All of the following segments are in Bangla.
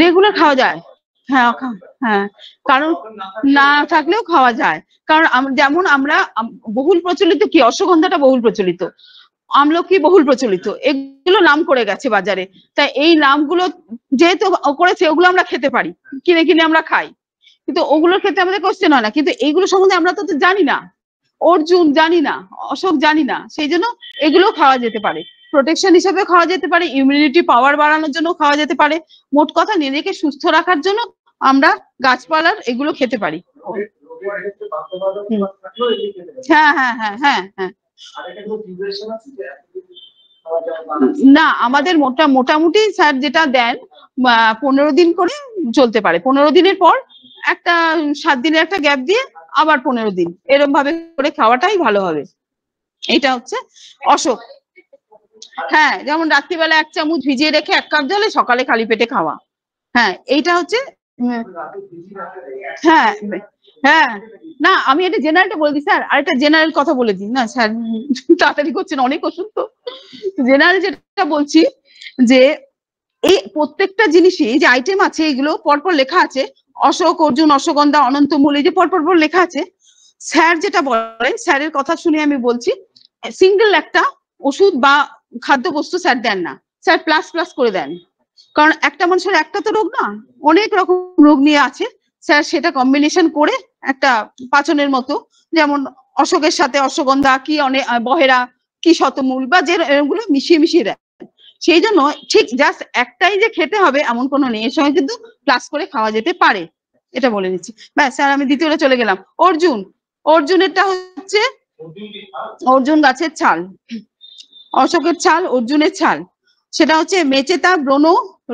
রেগুলার খাওয়া যায়। হ্যাঁ হ্যাঁ, কারণ না থাকলেও খাওয়া যায়, কারণ যেমন আমরা বহুল প্রচলিত কি, অশ্বগন্ধাটা বহুল প্রচলিত, আমলকি বহুল প্রচলিত, এগুলো নাম করে গেছে বাজারে। তাই এই নামগুলো যেহেতু করেছে, ওগুলো আমরা খেতে পারি, কিনে কিনে আমরা খাই, কিন্তু ওগুলোর ক্ষেত্রে আমাদের কোশ্চেন হয় না। কিন্তু এইগুলো সম্বন্ধে আমরা তো জানি না, অর্জুন জানি না, অশোক জানি না, সেই জন্য এগুলো খাওয়া যেতে পারে, প্রোটেকশন হিসেবে খাওয়া যেতে পারে, ইমিউনিটি পাওয়ার বাড়ানোর জন্য খাওয়া যেতে পারে, মোট কথা নিজেকে সুস্থ রাখার জন্য আমরা গাছপালার এগুলো খেতে পারি। হ্যাঁ হ্যাঁ হ্যাঁ হ্যাঁ হ্যাঁ। না, আমাদের মোটামুটি স্যার যেটা দেন 15 দিন করে চলতে পারে, 15 দিনের পর একটা 7 দিনের একটা গ্যাপ দিয়ে আবার 15 দিন, এরকম ভাবে করে খাওয়াটাই ভালো হবে। এটা হচ্ছে অশোক। হ্যাঁ, যেমন রাত্রিবেলা 1 চামচ ভিজিয়ে রেখে 1 কাপ জলে সকালে খালি পেটে খাওয়া। হ্যাঁ, এইটা হচ্ছে হ্যাঁ হ্যাঁ। না, আমি এটা জেনারেলটা বলে দিই স্যার, আরেকটা জেনারেল কথা বলে দিই না স্যার, তাড়াতাড়ি করছেন, অনেক ওষুধ তো। জেনারেল যেটা বলছি যে এই প্রত্যেকটা জিনিসই যে আইটেম আছে, এগুলো পরপর লেখা আছে, অশোক, অর্জুন, অশ্বগন্ধা, অনন্তমূল, এই যে পরপর লেখা আছে। স্যার যেটা বলেন, স্যারের কথা শুনে আমি বলছি, সিঙ্গেল একটা ওষুধ বা খাদ্যবস্তু স্যার দেন না, স্যার প্লাস প্লাস করে দেন। কারণ একটা মানুষের একটা তো রোগ না, অনেক রকম রোগ নিয়ে আছে, স্যার সেটা কম্বিনেশন করে একটা পাচনের মতো, যেমন অশোকের সাথে অশ্বগন্ধা কি অনেক বহেরা কি শতমূল বা যে এগুলো মিশিয়ে মিশিয়ে দেয়। সেই জন্য ঠিক জাস্ট একটাই যে খেতে হবে এমন কোনো নেই, এর সঙ্গে কিন্তু প্লাস করে খাওয়া যেতে পারে, এটা বলে নিচ্ছি। ব্যাস স্যার, আমি দ্বিতীয়টা চলে গেলাম। অর্জুন, অর্জুনেরটা হচ্ছে অর্জুন গাছের ছাল, অশোকের ছাল, অর্জুনের ছাল, সেটা হচ্ছে মেচেতা, ব্রণ,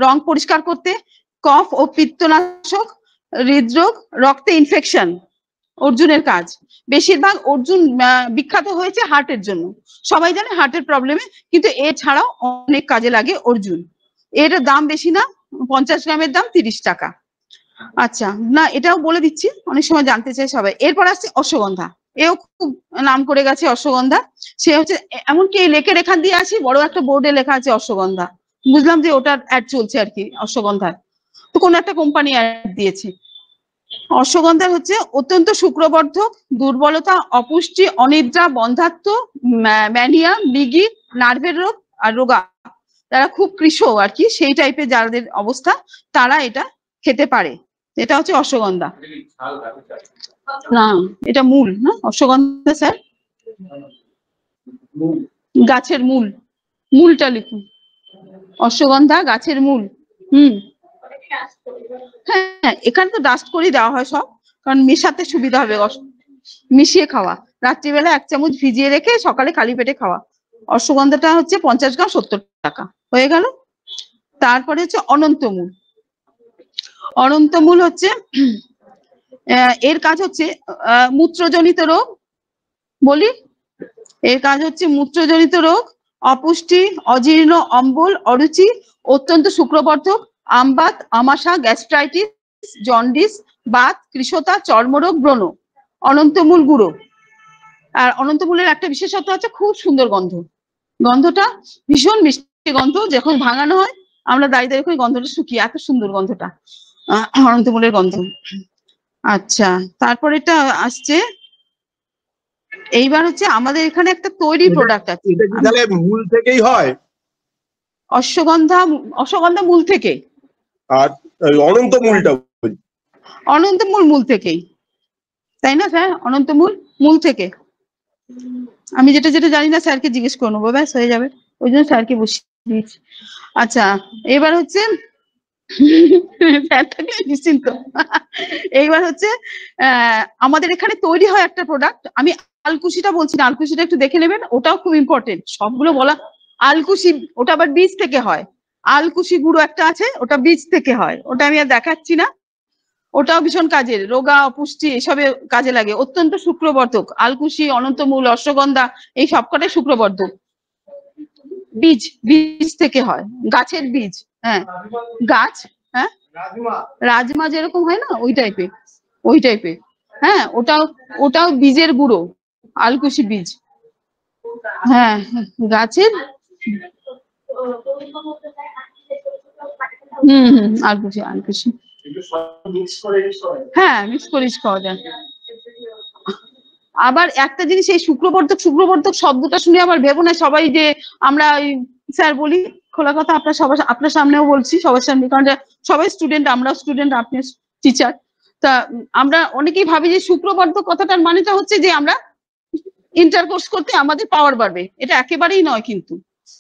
রং পরিষ্কার করতে, কফ ও পিত্তনাশক, হৃদরোগ, রক্তে ইনফেকশন, অর্জুনের কাজ। বেশিরভাগ অর্জুন বিখ্যাত হয়েছে হার্টের জন্য, সবাই জানে হার্টের প্রবলেমে, কিন্তু এছাড়াও অনেক কাজে লাগে অর্জুন। এর দাম বেশি না, 50 গ্রামের দাম 30 টাকা। আচ্ছা, না এটাও বলে দিচ্ছি, অনেক সময় জানতে চাই সবাই। এরপর আসছে অশ্বগন্ধা, এও খুব নাম করে গেছে অশ্বগন্ধা। সে হচ্ছে এমনকি এই লেকের এখান দিয়ে আসি, বড় একটা বোর্ডে লেখা আছে অশ্বগন্ধা, বুঝলাম যে ওটার অ্যাড চলছে আর কি, অশ্বগন্ধার তো কোনো একটা কোম্পানি অ্যাড দিয়েছে। অশ্বগন্ধা হচ্ছে অত্যন্ত শুক্রবর্ধক, দুর্বলতা, অপুষ্টি, অনিদ্রা, বন্ধ্যাত্ব, ম্যানিয়া, মৃগী, নার্ভের রোগ আর রোগা, যারা খুব কৃশ আর কি, সেই টাইপের যাদের অবস্থা, তারা এটা খেতে পারে। এটা হচ্ছে অশ্বগন্ধা। না, এটা মূল না অশ্বগন্ধা স্যার, গাছের মূল, মূলটা লিখুন, অশ্বগন্ধা গাছের মূল। হ্যাঁ, এখানে তো ডাস্ট করে দেওয়া হয় সব, কারণ মেশাতে সুবিধা হবে, মিশিয়ে খাওয়া, রাত্রিবেলা 1 চামচ ভিজিয়ে রেখে সকালে খালি পেটে খাওয়া। অশ্বগন্ধাটা হচ্ছে 50 গ্রাম 70 টাকা, হয়ে গেল। তারপরে হচ্ছে অনন্তমূল। অনন্তমূল হচ্ছে এর কাজ হচ্ছে মূত্রজনিত রোগ, বলি এর কাজ হচ্ছে মূত্রজনিত রোগ, অপুষ্টি, অজীর্ণ, অম্বল, অরুচি, অত্যন্ত শুক্রবর্ধক, আমবাত, আমাশা, গ্যাস্ট্রাইটিস, জন্ডিস, বাত, কৃশতা, চর্মরোগ, ব্রণ। অনন্তমূল গুঁড়ো। আর অনন্তমূলের একটা বিশেষত্ব আছে, খুব সুন্দর গন্ধ, গন্ধটা ভীষণ মিষ্টি গন্ধ, যখন ভাঙানো হয় আমরা দাঁড়িয়ে দাঁড়িয়ে করে গন্ধটা শুকিয়ে, এত সুন্দর গন্ধটা অনন্তমূলের গন্ধ। আচ্ছা, তারপর এটা আসছে, এইবার হচ্ছে আমাদের এখানে একটা তৈরি প্রোডাক্ট আছে, এটা কি তাহলে মূল থেকেই হয়? অশ্বগন্ধা, অশ্বগন্ধা মূল থেকে। আর অনন্তমূলটা? অনন্তমূল মূল থেকেই, তাই না স্যার? অনন্তমূল মূল থেকে, আমি যেটা যেটা জানি না স্যারকে জিজ্ঞেস করে নেবো, ব্যাস হয়ে যাবে, ওই জন্য স্যারকে বসিয়ে দিয়েছি। আচ্ছা, এবার হচ্ছে নিশ্চিন্ত। এইবার হচ্ছে আমাদের এখানে তৈরি হয় একটা প্রোডাক্ট, আমি আলকুশিটা বলছি না, আলকুশিটা একটু দেখে নেবেন, ওটাও খুব ইম্পর্টেন্ট, সবগুলো বলা। আলকুশি ওটা আবার বীজ থেকে হয়, আলকুশি গুঁড়ো একটা আছে, ওটা বীজ থেকে হয়, ওটা আমি আর দেখাচ্ছি না, ওটাও ভীষণ কাজের, রোগা, অপুষ্টি এসবে কাজে লাগে, অত্যন্ত শুক্রবর্ধক। আলকুশি, অনন্তমূল, অশ্বগন্ধা এই সবকটাই শুক্রবর্ধক। বীজ, বীজ থেকে হয়, গাছের বীজ। হ্যাঁ, গাছ, হ্যাঁ, রাজমা যেরকম হয় না, ওই টাইপের, ওই টাইপের। হ্যাঁ, ওটাও ওটাও বীজের গুঁড়ো, আলকুশি বীজ। হ্যাঁ, গাছের আর কিছু হ্যাঁ মিক্স করে খাওয়া যায়। আবার একটা জিনিস, এই শুক্রবর্ধক শব্দটা শুনে আবার ভেবো না সবাই যে আমরা স্যার বলি, খোলা কথা আপনার সামনেও বলছি, সবার সামনে, কারণ সবাই স্টুডেন্ট, আমরাও স্টুডেন্ট, আপনি টিচার, তা আমরা অনেকেই ভাবি যে শুক্রবর্ধক কথাটার মানেটা হচ্ছে যে আমরা ইন্টারকোর্স করতে আমাদের পাওয়ার বাড়বে। এটা একেবারেই নয়। কিন্তু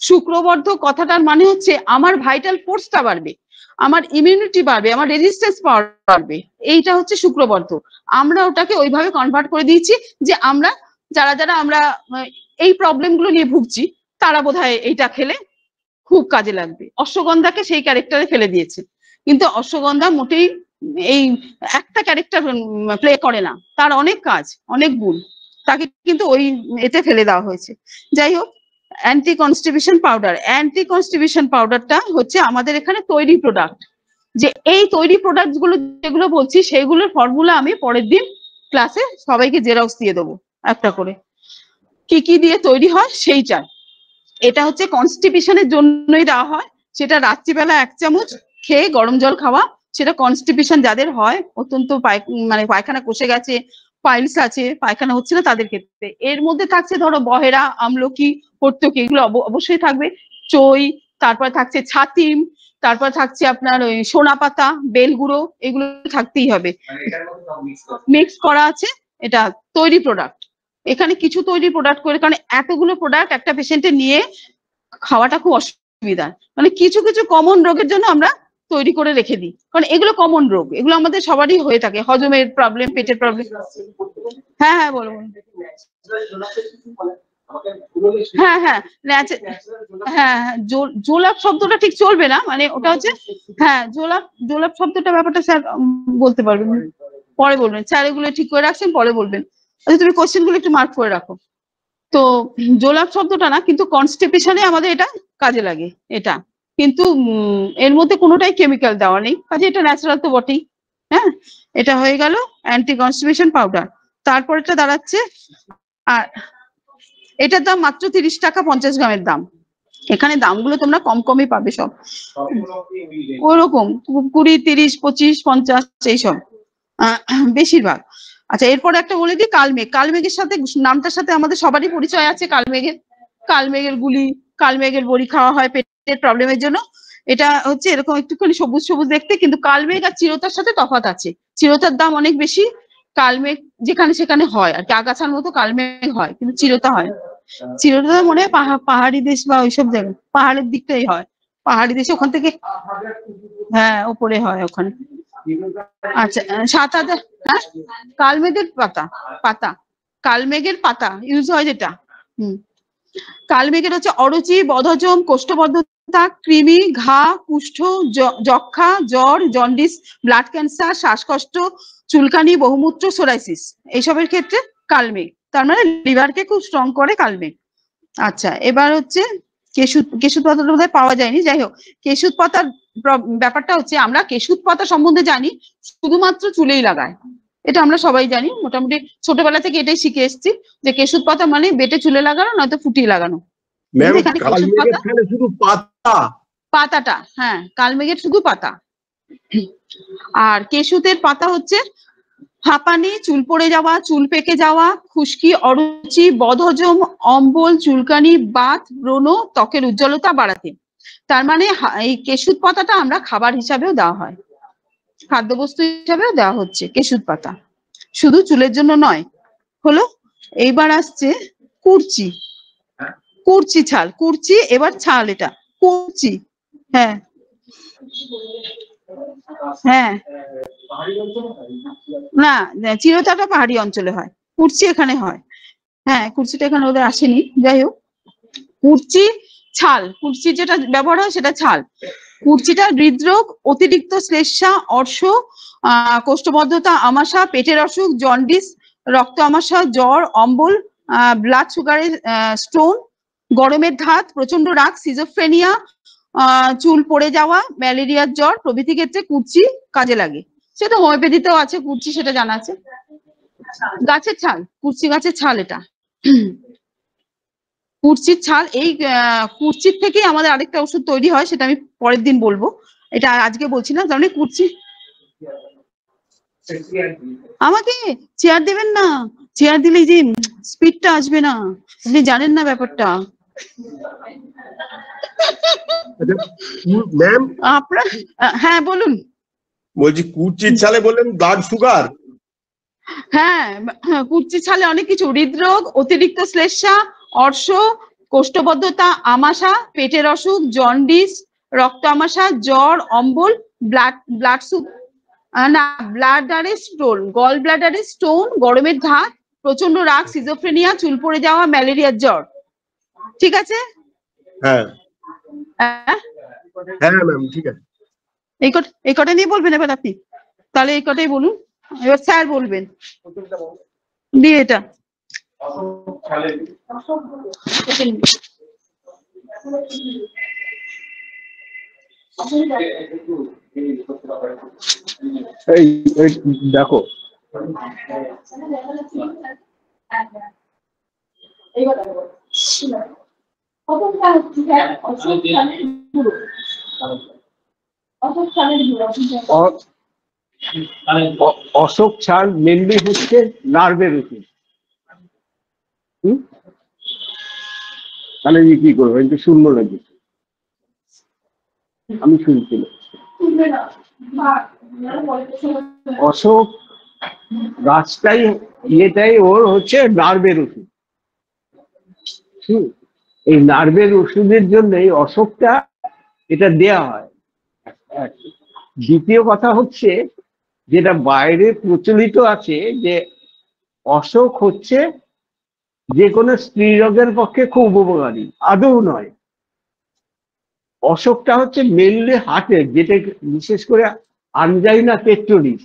শুক্রবর্ধক কথাটার মানে হচ্ছে আমার ভাইটাল ফোর্সটা বাড়বে, আমার ইমিউনিটি বাড়বে, আমার রেজিস্ট্যান্স পাওয়ার বাড়বে, এইটা হচ্ছে শুক্রবর্ধক। আমরা ওটাকে ওইভাবে কনভার্ট করে দিয়েছি যে আমরা যারা আমরা এই প্রবলেম গুলো নিয়ে ভুগছি তারা বোধহয় এইটা খেলে খুব কাজে লাগবে। অশ্বগন্ধাকে সেই ক্যারেক্টারে ফেলে দিয়েছে, কিন্তু অশ্বগন্ধা মোটেই এই একটা ক্যারেক্টার প্লে করে না, তার অনেক কাজ, অনেক গুণ, তাকে কিন্তু ওই এতে ফেলে দেওয়া হয়েছে। যাই হোক, অ্যান্টি কনস্টিপেশন পাউডারটা হচ্ছে আমাদের এখানে তৈরি প্রোডাক্ট। যে এই তৈরি প্রোডাক্ট গুলো যেগুলো বলছি সেইগুলোর ফর্মুলা আমি পরের দিন ক্লাসে সবাইকে জেরক্স দিয়ে দেবো একটা করে, কি কি দিয়ে তৈরি হয় সেইটা। এটা হচ্ছে কনস্টিপেশনের জন্যই দেওয়া হয়, সেটা রাত্রিবেলা 1 চামচ খেয়ে গরম জল খাওয়া, সেটা কনস্টিপেশন যাদের হয়, অত্যন্ত মানে পায়খানা কষে গেছে, পাইলস আছে, পায়খানা হচ্ছে না, তাদের ক্ষেত্রে। এর মধ্যে থাকছে ধরো বহেরা, আমলকি, হর্তকি, এগুলো অবশ্যই থাকবে, চই, তারপর থাকছে ছাতিম, তারপর থাকছে আপনার ওই সোনা পাতা, বেলগুঁড়ো, এগুলো থাকতেই হবে, মিক্স করা আছে। এটা তৈরি প্রোডাক্ট, এখানে কিছু তৈরি প্রোডাক্ট করে, কারণ এতগুলো প্রোডাক্ট একটা পেশেন্টের নিয়ে খাওয়াটা খুব অসুবিধা, মানে কিছু কিছু কমন রোগের জন্য আমরা তৈরি করে রেখে দিই, কারণ এগুলো কমন রোগ, এগুলো আমাদের সবারই হয়ে থাকে, হজমের প্রবলেম, পেটের প্রবলেম। হ্যাঁ হ্যাঁ বলো। হ্যাঁ হ্যাঁ হ্যাঁ জোলাপ শব্দটা ঠিক চলবে না, মানে ওটা হচ্ছে, হ্যাঁ জোলাপ শব্দটা ব্যাপারটা স্যার বলতে পারবেন, পরে বলবেন স্যার, এগুলো ঠিক করে রাখছেন, পরে বলবেন। আচ্ছা তুমি কোশ্চেন গুলো একটু মার্ক করে রাখো। তো জোলাপ শব্দটা না, কিন্তু কনস্টিপেশনে আমাদের এটা কাজে লাগে, এটা কিন্তু এর মধ্যে কোনোটাই কেমিক্যাল দেওয়া নেই, কাজে এটা ন্যাচারাল তো বটেই। হ্যাঁ, এটা হয়ে গেল অ্যান্টি কনস্টিপেশন পাউডার। তারপরটা দাঁড়াচ্ছে, আর এটার দাম মাত্র 30 টাকা 50 গ্রামের দাম। এখানে দামগুলো তোমরা কম কমই পাবে, সব ওরকম 20, 30, 25, 50 এইসব বেশিরভাগ। আচ্ছা, এরপরে একটা বলে দিই, কালমেঘের সাথে, নামটার সাথে আমাদের সবারই পরিচয় আছে, কালমেঘের গুলি, কালমেঘের বড়ি খাওয়া হয় পেটের প্রবলেমের জন্য। এটা হচ্ছে এরকম একটুখানি সবুজ সবুজ দেখতে, কিন্তু কালমেঘ আর চিরতার সাথে তফাৎ আছে। চিরতার দাম অনেক বেশি, কালমেঘ যেখানে সেখানে হয় আর কি, আগাছার মতো কালমেঘ হয়, কিন্তু চিরতা হয়। চিরতা মনে হয় পাহাড়ি দেশ বা ওইসব জায়গায়, পাহাড়ের দিকটাই হয়, পাহাড়ি দেশে ওখান থেকে, হ্যাঁ ওপরে হয় ওখানে। আচ্ছা, 7,000, হ্যাঁ কালমেঘের পাতা কালমেঘের পাতা ইউজ হয় যেটা। কালমেঘের হচ্ছে অরুচি, বদহজম, কোষ্ঠবদ্ধতা, কৃমি, ঘা, কুষ্ঠ, যক্ষা, জ্বর, জন্ডিস, ব্লাড ক্যান্সার, শ্বাসকষ্ট, চুলকানি, বহুমূত্র, সোরাইসিস, এইসবের ক্ষেত্রে কালমেঘ, তার মানে লিভারকে খুব স্ট্রং করে কালমেঘ। আচ্ছা, এবার হচ্ছে কেশুত পাতাটা বোধহয় পাওয়া যায়নি, যাই হোক, কেশুত পাতার ব্যাপারটা হচ্ছে, আমরা কেশুত পাতা সম্বন্ধে জানি শুধুমাত্র চুলেই লাগায়, এটা আমরা সবাই জানি, মোটামুটি ছোটবেলা থেকে এটাই শিখে এসেছি, যে কেশুত পাতা মানে বেটে চুলে লাগানো, নয়তো ফুটিয়ে লাগানো। শুধু পাতাটা, হ্যাঁ কালমেঘের শুধু পাতা। আর কেশুতের পাতা হচ্ছে হাঁপানি, চুল পড়ে যাওয়া, চুল পেকে যাওয়া, খুশকি, অরুচি, বদহজম, অম্বল, চুলকানি, বাত, ব্রণ, ত্বকের উজ্জ্বলতা বাড়াতে। তার মানে এই কেশুত পাতাটা আমরা খাবার হিসাবেও দেওয়া হয়, খাদ্যবস্তু হিসাবেও দেওয়া হচ্ছে কেশুত পাতা, শুধু চুলের জন্য নয়। হলো, এইবার আসছে কুরচি ছাল, এবার ছাল, এটা কুরচি। হ্যাঁ হ্যাঁ না, চিরতাটা পাহাড়ি অঞ্চলে হয়, কুরচি এখানে হয়। হ্যাঁ, কুরচিটা এখানে ওদের আসেনি, যাই হোক, কুরচি যেটা ব্যবহার হয় সেটা ছাল। কুরচিটা হৃদরোগ, অতিরিক্ত শ্লেষ্মা, অর্শ, কোষ্ঠবদ্ধতা, আমাশা, পেটের অসুখ, জন্ডিস, রক্ত আমাশা, জ্বর, অম্বল, ব্লাড সুগারের স্টোন, গরমের ধাত, প্রচন্ড রাগ, সিজোফ্রেনিয়া, চুল পড়ে যাওয়া, ম্যালেরিয়ার জ্বর প্রভৃতি ক্ষেত্রে কুরচি কাজে লাগে। সেটা হোমিওপ্যাথিতেও আছে কুরচি, সেটা জানা আছে। গাছের ছাল, কুরচি গাছের ছাল, এটা কুরচির ছাল। এই কুরচির থেকেই আমাদের আরেকটা ওষুধ তৈরি হয়, সেটা আমি পরের দিন বলবো। এটা আজকে বলছি না, তার মানে কুর্চি। আমাকে চেয়ার দেবেন না, চেয়ার দিলে যে স্পিডটা আসবে না, আপনি জানেন না ব্যাপারটা। ম্যাম আপনার হ্যাঁ বলুন। বলছি কুচির ছালে বললেন ব্লাড সুগার। হ্যাঁ, কুর্চি ছালে অনেক কিছু, হৃদরোগ, অতিরিক্ত শ্লেষ্মা, অর্শ, কোষ্ঠবদ্ধতা, আমাশা, পেটের অসুখ, জন্ডিস, রক্ত আমাশা, জ্বর, অম্বল, ব্লাড না ব্লাডারে স্টোন, গল ব্লাডারে স্টোন, গরমের ধাত, প্রচন্ড রাগ, সিজোফ্রেনিয়া, চুল পড়ে যাওয়া, ম্যালেরিয়ার জ্বর। ঠিক আছে? হ্যাঁ হ্যাঁ, হ্যাঁ ম্যাম ঠিক আছে। এই কটা নিয়ে বলবেন এবার আপনি, তাহলে এই কটাই বলুন, এবার স্যার বলবেন দিয়ে এটা। এই দেখো, অশোক ছাড় মেনলি হচ্ছে নার্ভের ওষুধ। তাহলে কি করবো, একটু শুনবো নাকি? আমি শুনছিলাম অশোক গাছটাই ইয়েটাই ওর হচ্ছে নার্ভের ওষুধ। এই নার্ভের ওষুধের জন্য এই অশোকটা এটা দেয়া হয়। দ্বিতীয় কথা হচ্ছে যেটা বাইরে প্রচলিত আছে যে অশোক হচ্ছে যে কোনো স্ত্রী রোগের পক্ষে খুব উপকারী, আদৌ নয়। অশোকটা হচ্ছে মেনলি হার্টের, যেটা বিশেষ করে আনজাইনা পেট্রোলিস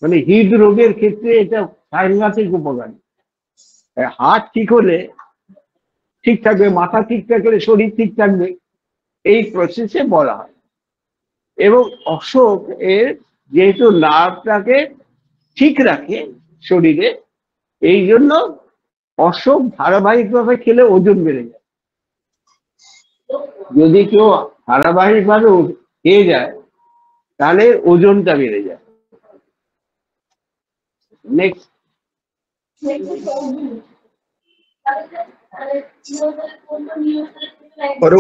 মানে হৃদরোগের ক্ষেত্রে এটা সাংঘাতিক উপকারী। হার্ট ঠিক হলে ঠিক থাকবে, মাথা ঠিক থাকলে শরীর ঠিক থাকবে, এই প্রসেসে বলা হয়। এবং অশোক এর যেহেতু নার্ভটাকে ঠিক রাখে শরীরে, এই জন্য অশোক ধারাবাহিকভাবে খেলে ওজন বেড়ে যায়। যদি কেউ ধারাবাহিকভাবে খেয়ে যায় তাহলে ওজনটা বেড়ে যায়। নেক্সট,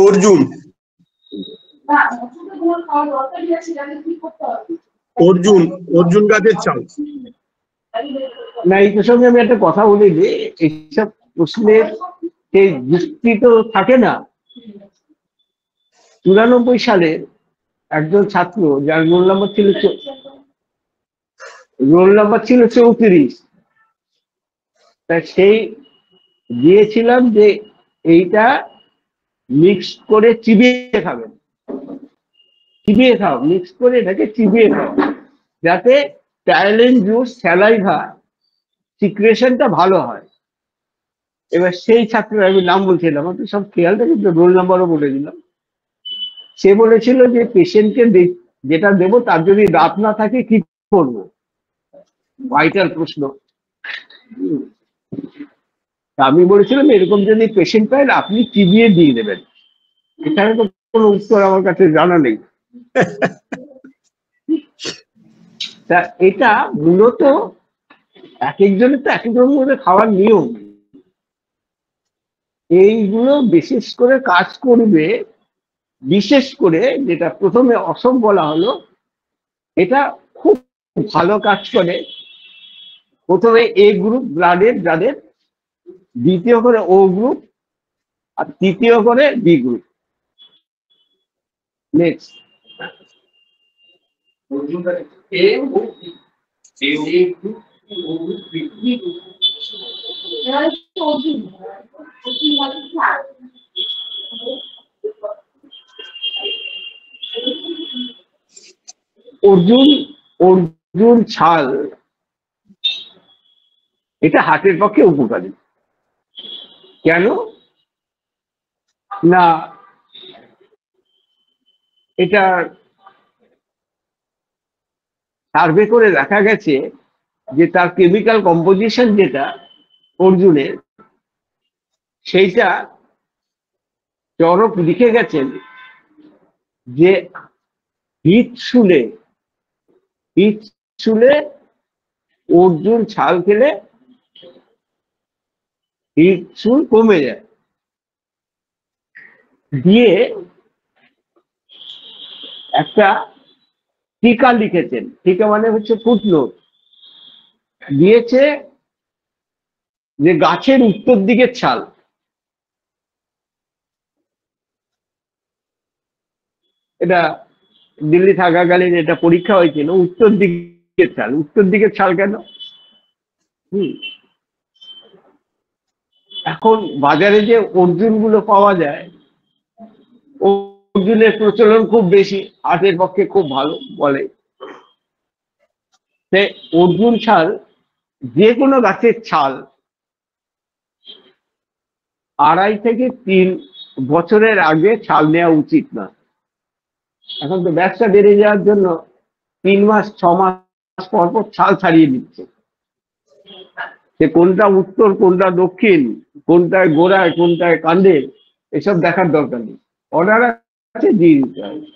অর্জুন, অর্জুন অর্জুন গাছের চাল। না এই প্রসঙ্গে আমি একটা কথা বলি যে এইসব প্রশ্নের সেই যুক্তি তো থাকে না। 94 সালে একজন ছাত্র যার রোল নাম্বার ছিল 34, তা সেই দিয়েছিলাম যে এইটা মিক্স করে চিবিয়ে খাবেন, চিবিয়ে খাও, মিক্স করে এটাকে চিবিয়ে খাও, যাতে টাইলেন জুস স্যালাইভা সিক্রেশনটা ভালো হয়। এবার সেই ছাত্রের আমি নাম বলছিলাম, আমি সব খেয়ালটা কিন্তু রোল নাম্বারও বলে দিলাম। সে বলেছিল যে পেশেন্টকে যেটা দেবো তার যদি দাঁত না থাকে কি করবো, ভাইটাল প্রশ্ন। আমি বলেছিলাম এরকম যদি পেশেন্ট পায় আপনি চিবিয়ে দিয়ে দেবেন। এখানে তো কোনো উত্তর আমার কাছে জানা নেই। তা এটা মূলত এক একজনের তো এক এক রকম করে খাওয়ার নিয়ম, এইগুলো বিশেষ করে কাজ করবে। বিশেষ করে যেটা প্রথমে অশোক বলা হলো, এটা খুব ভালো কাজ করে প্রথমে এ গ্রুপ ব্লাডের যাদের, দ্বিতীয় করে ও গ্রুপ, আর তৃতীয় করে B group. Next, Arjun, Arjun ছাল এটা হার্টের পক্ষে উপকারী। কেন না, এটা সার্ভে করে দেখা গেছে যে তার কেমিক্যাল কম্পোজিশন যেটা অর্জুনের, সেইটা চরক লিখে গেছেন যে হিট শুলে অর্জুন ছাল খেলে হিট শুল কমে যায়। দিয়ে একটা টিকা লিখেছেন, টিকা মানে হচ্ছে ফুটনোট দিয়েছে যে গাছের উত্তর দিকের ছাল, এটা দিল্লি থাকাকালীন এটা পরীক্ষা হয়েছিল, উত্তর দিকের ছাল। উত্তর দিকের ছাল কেন? এখন বাজারে যে অর্জুন গুলো পাওয়া যায়, অর্জুনের প্রচলন খুব বেশি, হার্টের পক্ষে খুব ভালো বলে। অর্জুন ছাল, যে কোনো গাছের ছাল 2.5 থেকে 3 বছরের আগে ছাল নেওয়া উচিত না। এখন তো ব্যবসা বেড়ে যাওয়ার জন্য 3 মাস 6 মাস পর পর ছাল ছাড়িয়ে দিচ্ছে। সে কোনটা উত্তর, কোনটা দক্ষিণ, কোনটায় গোড়ায়, কোনটায় কাণ্ডে, এসব দেখার দরকার নেই, অর্ডার আছে দিয়ে দিতে হবে।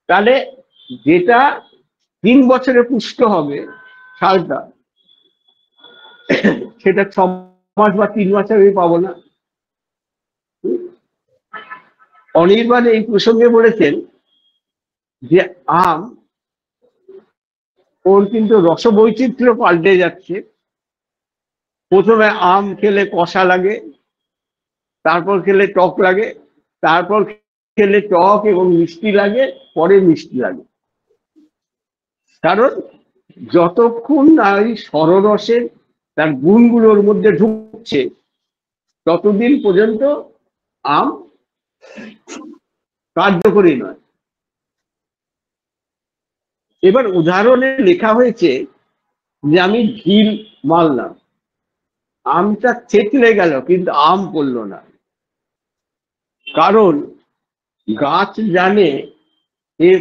তাহলে যেটা 3 বছরে পুষ্ট হবে ছালটা, সেটা 6 মাস বা 3 মাসে আমি পাবো না। অনির্বাণ এই প্রসঙ্গে বলেছেন যে আম, ওর কিন্তু রসবৈচিত্র্য পাল্টে যাচ্ছে। প্রথমে আম খেলে কষা লাগে, তারপর খেলে টক লাগে, তারপর খেলে টক এবং মিষ্টি লাগে, পরে মিষ্টি লাগে। কারণ যতক্ষণ না এই সররসের তার গুণগুলোর মধ্যে ঢুকছে, ততদিন পর্যন্ত আম কার্যকরী নয়। এবার উদাহরণে লেখা হয়েছে যে আমি ঢিল মারলাম, আমটা থেতলে গেল কিন্তু আম পড়লো না। কারণ গাছ জানে এর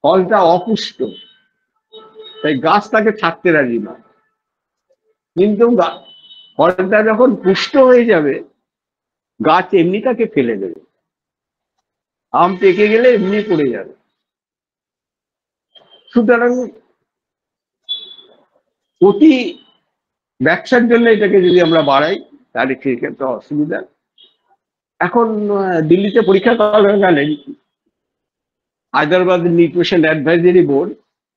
ফলটা অপুষ্ট, তাই গাছ তাকে ছাড়তে রাজি না। কিন্তু ফলটা যখন পুষ্ট হয়ে যাবে, গাছ এমনি তাকে ফেলে দেবে, আম পেকে গেলে এমনি পড়ে যাবে। সুতরাং প্রতি ব্যবসার জন্য এটাকে যদি আমরা বাড়াই, তাহলে সেক্ষেত্রে অসুবিধা। এখন দিল্লিতে পরীক্ষা করাকালীন হায়দ্রাবাদ নিউট্রিশন অ্যাডভাইজারি বোর্ড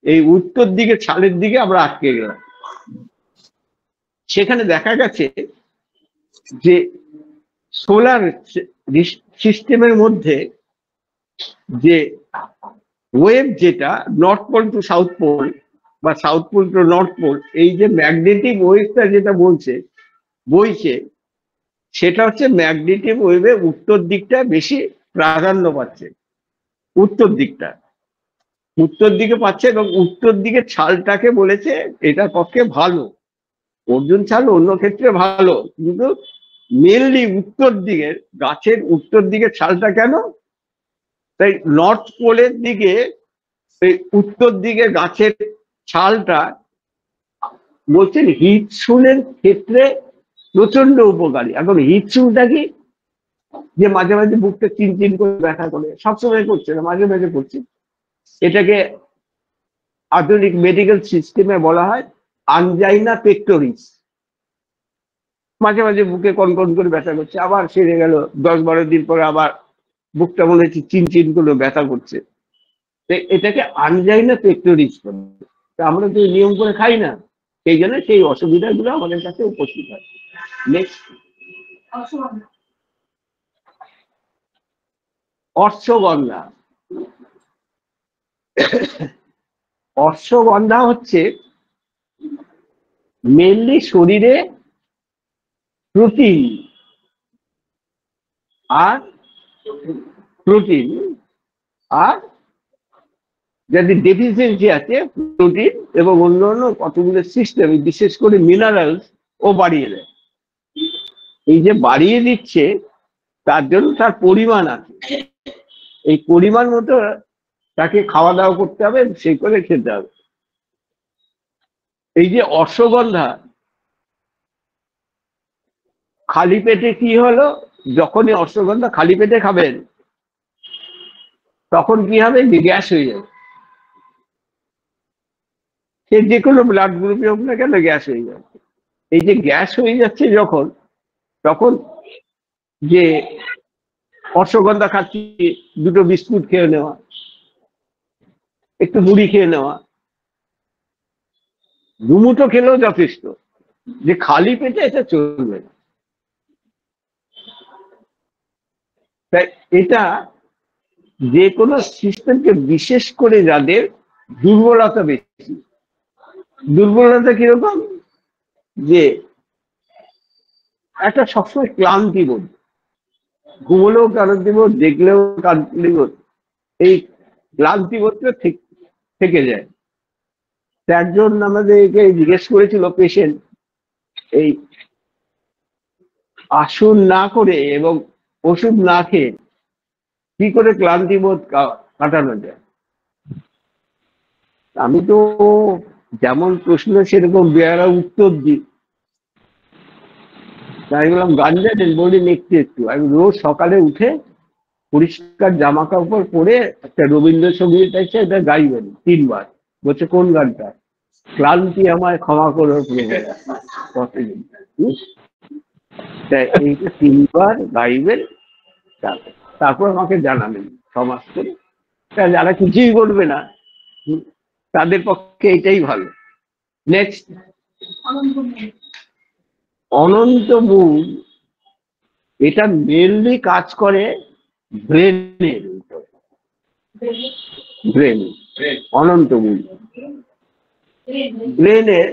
এই উত্তর দিকে ছালের দিকে আমরা আটকে গেলাম। সেখানে দেখা গেছে যে সোলার সিস্টেমের মধ্যে যে ওয়েভ, যেটা north pole to south pole বা south pole to north pole, এই যে ম্যাগনেটিক ওয়েভটা যেটা বইছে, সেটা হচ্ছে ম্যাগনেটিক ওয়েভে উত্তর দিকটা বেশি প্রাধান্য পাচ্ছে, উত্তর দিকে পাচ্ছে। এবং উত্তর দিকে ছালটাকে বলেছে এটার পক্ষে ভালো। অর্জুন ছাল অন্য ক্ষেত্রে ভালো, কিন্তু মেনলি উত্তর দিকের গাছের উত্তর দিকের ছালটা কেন? তাই নর্থ পোলের দিকে উত্তর দিকে গাছের ছালটা বলছেন হিটশুলের ক্ষেত্রে প্রচন্ড উপকারী। এখন হিটশুলটা কি? যে মাঝে মাঝে বুকটা চিনচিন করে ব্যথা করে, সবসময় করছে না, মাঝে মাঝে করছে, এটাকে আধুনিক মেডিকেল সিস্টেমে বলা হয় আনজাইনা পেক্টোরিস। মাঝে মাঝে বুকে কনকন করে ব্যথা করছে, আবার সেরে গেল, 10-12 দিন পরে আবার বুকটা মনে হচ্ছে চিনচিন করে ব্যথা করছে, এটাকে আনজাইনা পেক্টোরিস বলে। আমরা তো নিয়ম করে খাই না, সেই জন্য সেই অসুবিধাগুলো আমাদের কাছে উপস্থিত হয়। নেক্সট, অশ্বগন্ধা। অশ্বগন্ধা হচ্ছে মেনলি শরীরে প্রোটিন আর যাদের ডেফিসিয়েন্সি আছে প্রোটিন এবং অন্যান্য কতগুলো সিস্টেম, বিশেষ করে মিনারেলস, ও বাড়িয়ে দেয়। এই যে বাড়িয়ে দিচ্ছে, তার জন্য তার পরিমাণ আছে, এই পরিমাণ মতো তাকে খাওয়া দাওয়া করতে হবে, সেই করে খেতে হবে। এই যে অশ্বগন্ধা, খালি পেটে কি হলো, যখনই অশ্বগন্ধা খালি পেটে খাবেন, তখন কি হবে, যে গ্যাস হয়ে যাবে, সে যে কোনো ব্লাড গ্রুপে হোক না কেন গ্যাস হয়ে যাবে। এই যে গ্যাস হয়ে যাচ্ছে যখন, তখন যে অশ্বগন্ধা খাচ্ছি, দুটো বিস্কুট খেয়ে নেওয়া, একটু মুড়ি খেয়ে নেওয়া, দুমুঠো খেলেও যথেষ্ট, যে খালি পেটে এটা চলবে না। তাই এটা যে কোনো সিস্টেমকে, বিশেষ করে যাদের দুর্বলতা বেশি, দুর্বলতা কিরকম, যে একটা সবসময় ক্লান্তি বোধ, ঘুমলেও ক্লান্তি বোধ, দেখলেও ক্লান্তি বোধ, এই ক্লান্তি বোধটা থেকে যায়। একজন আমাদেরকে জিজ্ঞেস করেছিল পেশেন্ট, এই আসন না করে এবং ওষুধ না খেয়ে কি করে ক্লান্তি বোধ কাটানো যায়। আমি তো যেমন প্রশ্ন সেরকম বেয়ারা উত্তর দিই। তাই বললাম গান জানেন, বলি একটু। আমি রোজ সকালে উঠে পরিষ্কার জামা কাপড় পরে একটা রবীন্দ্রসঙ্গীত আছে, এটা গাইবেন 3 বার। বলছে কোন গানটা? ক্লান্তি আমায় ক্ষমা করো কতদিন। এইটা 3 বার গাইবেন, তারপর আমাকে জানাবেন সমাজ করে। যারা কিছুই করবে না তাদের পক্ষে এটাই ভালো। নেক্সট, অনন্ত মূল, এটা মেনলি কাজ করে ব্রেনের উপর। ব্রেন, অনন্ত মূল ব্রেনের,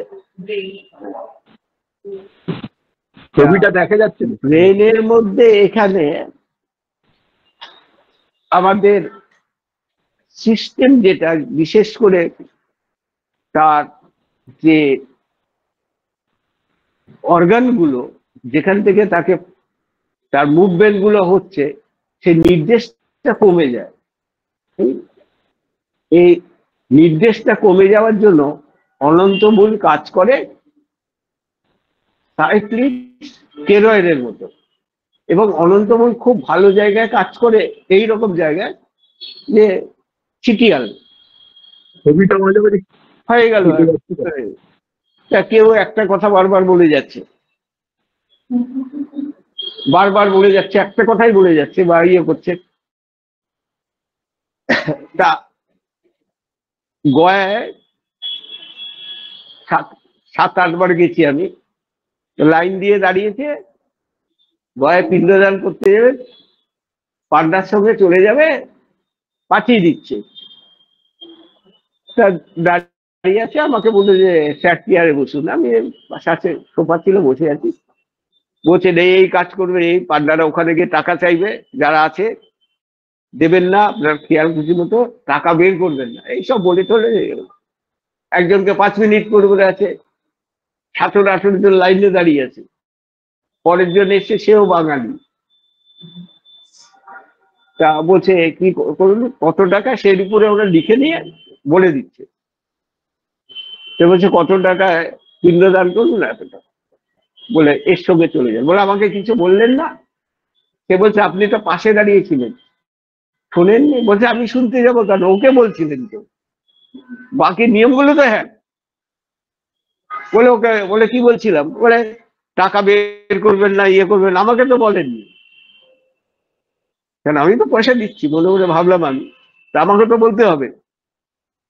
ছবিটা দেখা যাচ্ছে। ব্রেনের মধ্যে এখানে আমাদের সিস্টেম, যেটা বিশেষ করে তার যে অর্গানগুলো, যেখান থেকে তাকে তার মুভমেন্ট গুলো হচ্ছে, সেই নির্দেশটা কমে যায়। এই নির্দেশটা কমে যাওয়ার জন্য অনন্তমূল কাজ করে সাইক্লিক স্টেরয়েডের মতো। এবং অনন্তমূল খুব ভালো জায়গায় কাজ করে, এই রকম জায়গায় যে চিটিয়াল ছবিটা মাঝে মাঝে হয়ে গেল। তা কেউ একটা কথা বারবার বলে যাচ্ছে, বারবার বলে যাচ্ছে, একটা কথাই বলে যাচ্ছে বা ইয়ে করছে। তা গয়ায় 7-8 বার গেছি আমি, লাইন দিয়ে দাঁড়িয়েছে, গয়ায় পিণ্ডদান করতে যাবে, পান্ডার সঙ্গে চলে যাবে, পাঠিয়ে দিচ্ছে। তা দাঁড়িয়ে আছে, আমাকে বললো যে স্যার চেয়ারে বসুন। আমি সাথে সোফা ছিল, বসে আছি। বলছে এই কাজ করবে, এই পান্ডারা ওখানে গিয়ে টাকা চাইবে, যারা আছে দেবেন না, আপনার খেয়াল খুশি মতো টাকা বের করবেন না, এইসব বলে চলে একজনকে 5 মিনিট করবে আছে, 17-18 জন লাইনে দাঁড়িয়ে আছে। পরের জন এসে, সেও বাঙালি। তা বলছে কি করুন, কত টাকা, সেই উপরে ওরা লিখে নিয়ে বলে দিচ্ছে। সে বলছে কত টাকায় পিণ্ডদান করুন, এত টাকা, বলে এর সঙ্গে চলে যান। বলে আমাকে কিছু বললেন না? সে বলছে আপনি তো পাশে দাঁড়িয়েছিলেন, শোনেননি? বলছে আমি শুনতে যাবো কেন, ওকে বলছিলেন তো, বাকি নিয়মগুলো তো হ্যাঁ। বলে ওকে, বলে কি বলছিলাম? বলে টাকা বের করবেন না, ইয়ে করবেন, আমাকে তো বলেননি। কেন, আমি তো পয়সা দিচ্ছি। মনে মনে ভাবলাম আমি, তা আমাকে তো বলতে হবে।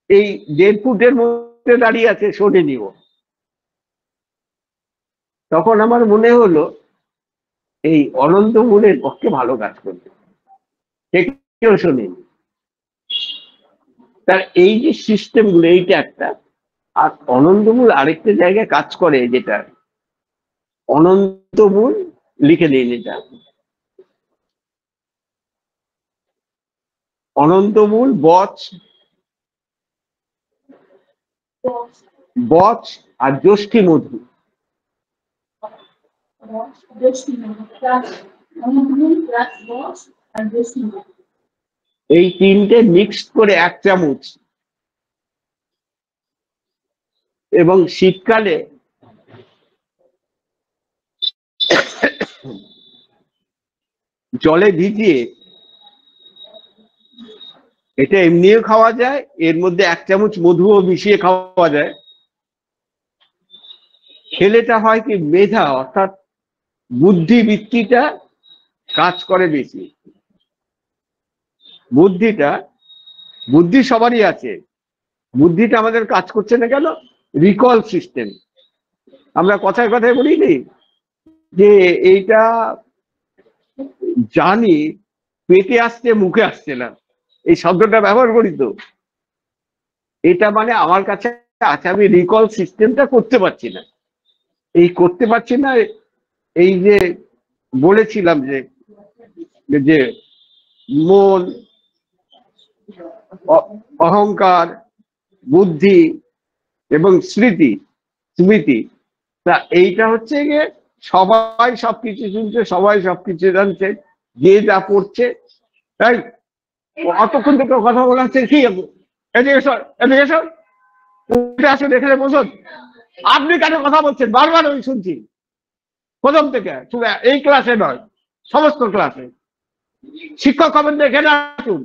এই 1.5 ফুটের মধ্যে দাঁড়িয়ে আছে, শোনে নিব। তখন আমার মনে হলো এই অনন্ত মূলের পক্ষে ভালো কাজ করবে, কেউ শোনেনি। তার এই যে সিস্টেম গুলো, এইটা একটা। আর অনন্তমূল আরেকটা জায়গায় কাজ করে, যেটা অনন্তমূল, লিখে দিন এটা, অনন্তমূল বচ, বচ আর জ্যোষ্ঠী মধু, এই 3টে মিক্সড করে 1 চামচ, এবং শীতকালে জলে ভিজিয়ে এটা এমনিও খাওয়া যায়, এর মধ্যে 1 চামচ মধুও মিশিয়ে খাওয়া যায়। খেলেটা হয় কি, মেধা অর্থাৎ বুদ্ধিবৃত্তিটা কাজ করে বেশি। বুদ্ধি সবারই আছে, বুদ্ধিটা আমাদের কাজ করছে না কেন? Recall system. আমরা কথায় কথায় বলিনি যে এইটা জানি, পেটে আসছে মুখে আসছে না, এই শব্দটা ব্যবহার করি তো। এটা মানে আমার কাছে আছে, আমি রিকল সিস্টেমটা করতে পারছি না। এই করতে পারছি না, এই যে বলেছিলাম যে যে মন, অহংকার, বুদ্ধি এবং স্মৃতি, তা এইটা হচ্ছে গিয়ে সবাই সবকিছু শুনছে, সবাই সবকিছু জানছে, যে যা পড়ছে। তাই অতক্ষণ থেকে কথা বলা হচ্ছে, কি এদিকে আসো, এখানে বসুন। আপনি কেন কথা বলছেন? বারবার আমি শুনছি প্রথম থেকে, শুধু এই ক্লাসে নয়, সমস্ত ক্লাসে। শিক্ষক হবেন এখানে আসুন।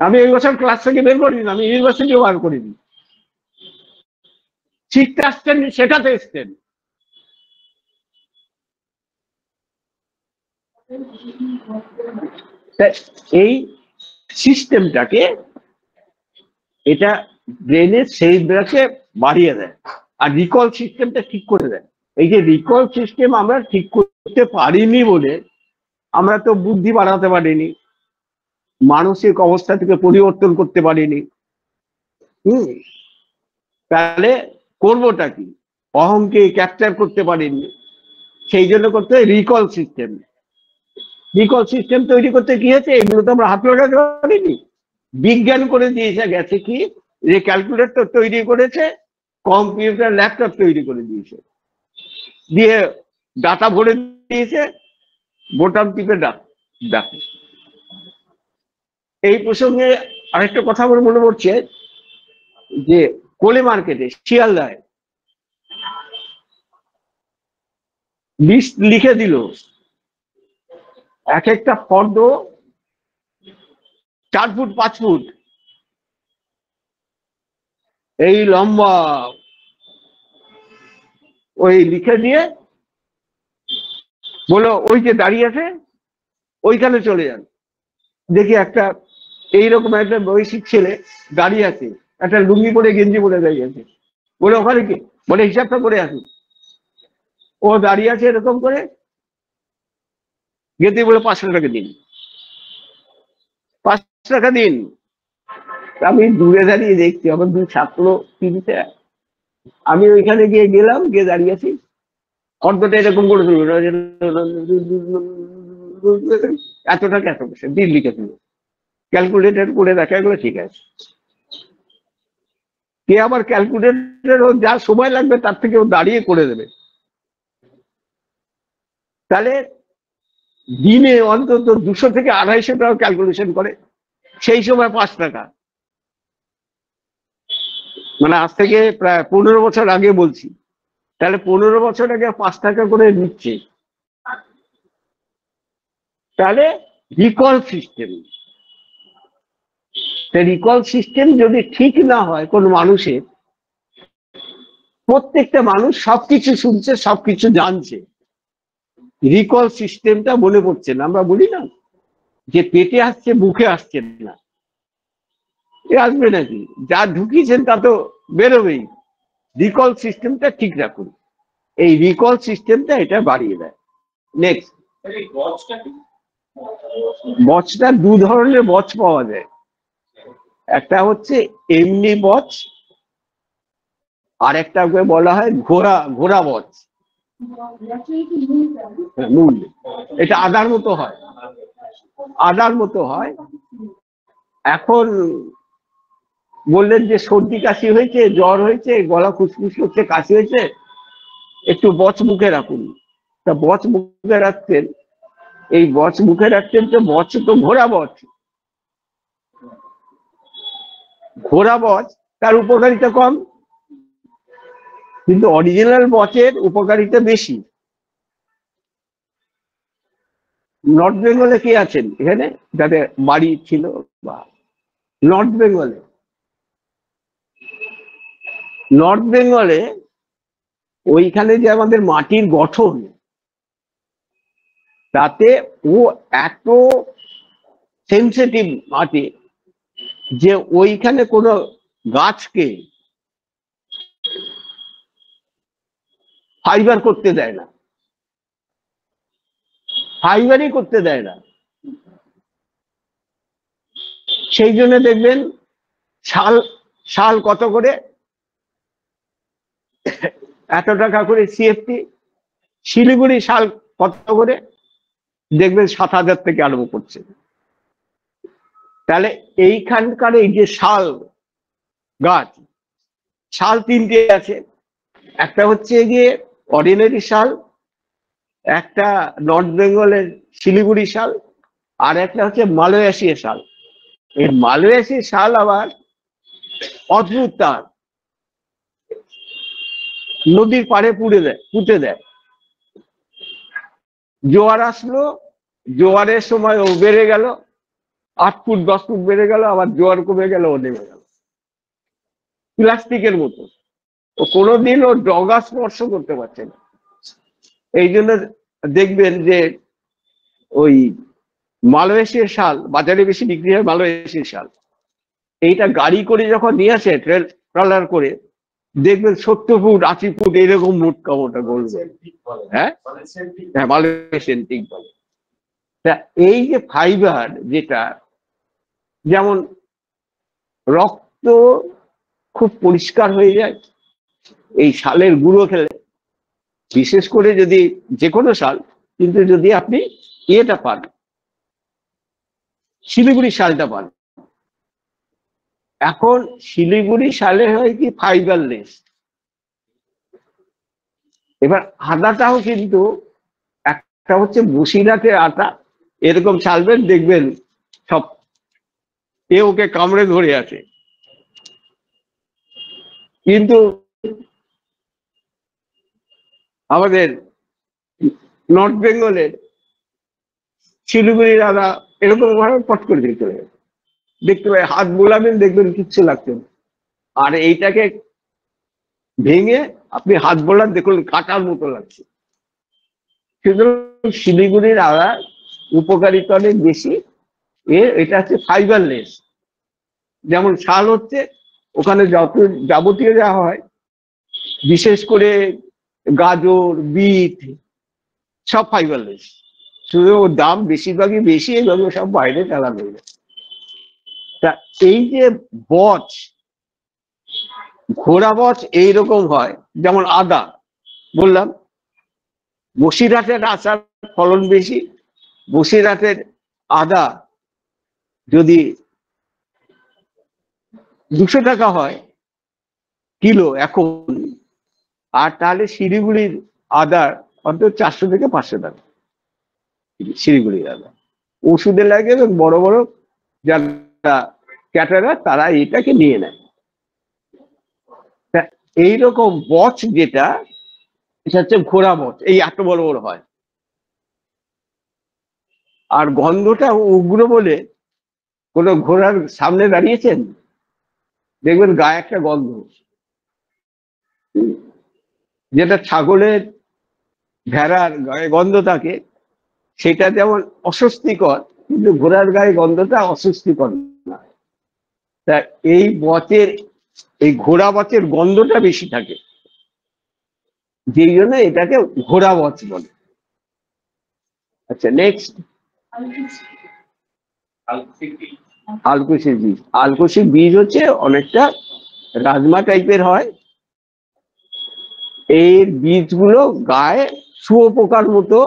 আমি এই বছর ক্লাস থেকে বের করিনি, আমি ইউনিভার্সিটিও বার করিনি। শিখতে আসছেন, শেখাতে এসছেন। এই সিস্টেমটাকে, এটা ব্রেনের সেরিব্রামকে বাড়িয়ে দেয় আর রিকল সিস্টেমটা ঠিক করে দেয়। এই যে রিকল সিস্টেম আমরা ঠিক করতে পারিনি বলে আমরা তো বুদ্ধি বাড়াতে পারিনি, মানসিক অবস্থা থেকে পরিবর্তন করতে পারিনি। তাহলে করবোটা কি? অহংকে ক্যাপচার করতে পারিনি, সেই জন্য করতে হয় রিকল সিস্টেম। রিকল সিস্টেম তৈরি করতে কি হয়েছে? এগুলো তো আমরা হাত লাগাতে পারিনি। বিজ্ঞান করে দিয়েছে, গেছে কি, যে ক্যালকুলেটর তৈরি করেছে, কম্পিউটার ল্যাপটপ তৈরি করে দিয়েছে, দিয়ে ডাটা ভরে দিয়েছে, বোতাম টিপে ডাকে। এই প্রসঙ্গে আরেকটা কথা আমার মনে পড়ছে, যে কোলে মার্কেটে শিয়ালদায় লিস্ট লিখে দিল, এক একটা ফর্দ 4 ফুট 5 ফুট এই লম্বা, ওই লিখে দিয়ে বলো ওই যে দাঁড়িয়ে আছে ওইখানে চলে যান। দেখি একটা এইরকম একটা বয়সী ছেলে দাঁড়িয়ে আছে, একটা লুঙ্গি পরে গেঞ্জি পরে দাঁড়িয়ে আছে। বলে ওখানে কি? বলে হিসাবটা করে আসুন। ও দাঁড়িয়ে আছে এরকম করে, গেতে বলে 500 টাকা দিন, 5 টাকা দিন। আমি দূরে দাঁড়িয়ে দেখছি, আমার 2 ছাত্র টিভিতে, আমি ওইখানে গেলাম, গিয়ে দাঁড়িয়ে আছি, ফর্দটা এরকম করে দিল, এত টাকা এত পয়সা দিন লিখে দিল। ক্যালকুলেটর করে দেখা গেলো ঠিক আছে। কে আবার ক্যালকুলেটর যা সময় লাগবে তার থেকে ও দাঁড়িয়ে করে দেবে। তাহলে দিনে অন্তত 200 থেকে 250 টাকা ক্যালকুলেশন করে, সেই সময় 5 টাকা। মানে আজ থেকে প্রায় 15 বছর আগে বলছি। তাহলে 15 বছর আগে 5 টাকা করে নিচ্ছে। তাহলে রিকল সিস্টেম, রিকল সিস্টেম যদি ঠিক না হয় কোন মানুষের, প্রত্যেকটা মানুষ সবকিছু শুনছে, সবকিছু জানছে, রিকল সিস্টেমটা মনে পড়ছে না। আমরা বলি না যে পেটে আসছে মুখে আসছে না, এ আসবে নাকি? যা ঢুকিয়েছেন তা তো বেরোবেই। রিকল সিস্টেমটা ঠিক রাখুন, এই রিকল সিস্টেমটা এটা বাড়িয়ে দেয়। নেক্সট, বচটা 2 ধরনের বচ পাওয়া যায়। একটা হচ্ছে এমনি বচ, আর একটা বলা হয় ঘোড়া বচ। মূল, এটা আদার মতো হয়, আদার মতো হয়। এখন বললেন যে সর্দি কাশি হয়েছে, জ্বর হয়েছে, গলা খুসখুস হচ্ছে, কাশি হয়েছে, একটু বচ মুখে রাখুন। তা বচ মুখে রাখতেন, এই বচ মুখে রাখতেন, তো বচ তো ঘোড়া বচ। ঘোড়া বচ তার উপকারিতা কম, কিন্তু অরিজিনাল বচের উপকারিতা বেশি। নর্থ বেঙ্গলে কে আছেন এখানে যাদের বাড়ি ছিল? বা নর্থ বেঙ্গলে ওইখানে যে আমাদের মাটির গঠন, তাতে ও এত সেন্সিটিভ মাটি যে ওইখানে কোনো গাছকে ফাইবারই করতে দেয় না। সেই জন্য দেখবেন শাল কত করে, এত টাকা করে সিএফটি। শিলিগুড়ি শাল কত করে, দেখবেন 7,000 থেকে আরম্ভ করছে। তাহলে এইখানকার এই যে শাল গাছ, শাল 3টে আছে। একটা হচ্ছে গিয়ে অর্ডিনারি শাল, একটা নর্থ বেঙ্গলের শিলিগুড়ি শাল, আর একটা হচ্ছে মালয়েশিয়া শাল। এই মালয়েশিয়া শাল আবার অদ্ভুত, তার নদীর পাড়ে পুঁতে দেয়। জোয়ার আসলো, জোয়ারের সময় ও বেড়ে গেল, 8 ফুট 10 ফুট বেড়ে গেল, আবার জোয়ার কমে গেল, ও নেমে গেল প্লাস্টিকের মতো। ও কোনোদিন ও ডগা স্পর্শ করতে পারছে না। এই জন্য দেখবেন যে ওই মালয়েশিয়ার শাল বাজারে বেশি বিক্রি হয়। মালয়েশিয়ার শাল এইটা গাড়ি করে যখন নিয়ে আসে ট্রলার করে, দেখবেন 70 ফুট 80 ফুট এরকম মোটকা মোটা গোল। হ্যাঁ, মালয়েশিয়ান টিক বলে। তা এই যে ফাইবার, যেটা যেমন রক্ত খুব পরিষ্কার হয়ে যায় এই শালের গুঁড়ো খেলে, বিশেষ করে যদি যে কোনো শাল, কিন্তু যদি আপনি এটা পান, শিলিগুড়ি শালটা পান, এখন শিলিগুড়ি শালে হয় কি ফাইবারলেস। এবার আদাটাও কিন্তু, একটা হচ্ছে বসিরহাটের আটা, এরকম চালবেন দেখবেন সব ওকে কামড়ে ধরে আছে। কিন্তু আমাদের নর্থ বেঙ্গলের শিলিগুড়ির আদা এরকম ভাবে পট করে দেখতে পাই, হাত বোলাবেন দেখবেন কিচ্ছু লাগছে না। আর এইটাকে ভেঙে আপনি হাত বোলান, দেখুন কাটার মতো লাগছে। সুতরাং শিলিগুড়ির আদা উপকারিতা অনেক বেশি। এটা হচ্ছে ফাইবারলেস। যেমন শাল হচ্ছে, ওখানে যত যাবতীয় যা হয়, বিশেষ করে গাজর, বিট, সব ফাইবারলেস। শুধু ওর দাম বেশিরভাগই বেশি, এগুলো সব বাইরে চালানো হয়ে যায়। তা এই যে বচ, ঘোড়া বচ এইরকম হয়। যেমন আদা বললাম, বসিরহাটের আচার ফলন বেশি। বসিরহাটের আদা যদি 200 টাকা হয় কিলো এখন, আর তাহলে শিলিগুড়ির আদার অন্তত 400 থেকে 500 টাকা। শিলিগুড়ির আদা ওষুধে লাগে, এবং বড় বড় যারা ক্যাটারার তারা এটাকে নিয়ে নেয়। এইরকম বচ যেটা, এটা হচ্ছে ঘোড়া বচ, এই এত বড় বড় হয়। আর গন্ধটা উগ্র বলে, কোন ঘোড়ার সামনে দাঁড়িয়েছেন, দেখবেন গায়ে একটা গন্ধ, যেটা ছাগলের, ভেড়ার গায়ে গন্ধ থাকে, সেটা যেমন অস্বস্তিকর, কিন্তু ঘোড়ার গায়ে গন্ধটা অস্বস্তিকর না। তা এই বচের, এই ঘোড়া বচের গন্ধটা বেশি থাকে, যেই জন্য এটাকে ঘোড়া বচ বলে। আচ্ছা, নেক্সট, আলকুশির বীজ। আলকুশির বীজ হচ্ছে অনেকটা রাজমা টাইপের হয়। এর বীজগুলো গায়ে শুয়োপোকার মতো,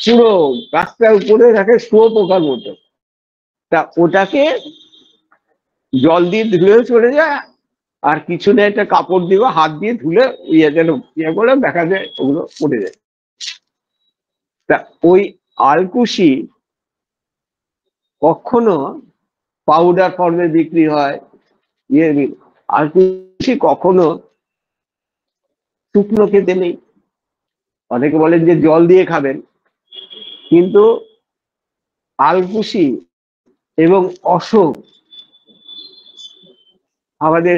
পুরো গাছটার উপরে থাকে শুয়োপোকার মতো। তা ওটাকে জল দিয়ে ধুলেও চলে যায়, আর কিছু নেই, একটা কাপড় দিয়ে হাত দিয়ে ধুলে যেন করে দেখা যায় ওগুলো পড়ে যায়। তা ওই আলকুশি কখনো পাউডার ফর্মে বিক্রি হয়, আলকুশি কখনো শুকনো খেতে নেই। অনেকে বলেন যে জল দিয়ে খাবেন, কিন্তু আলকুশি এবং অশোক আমাদের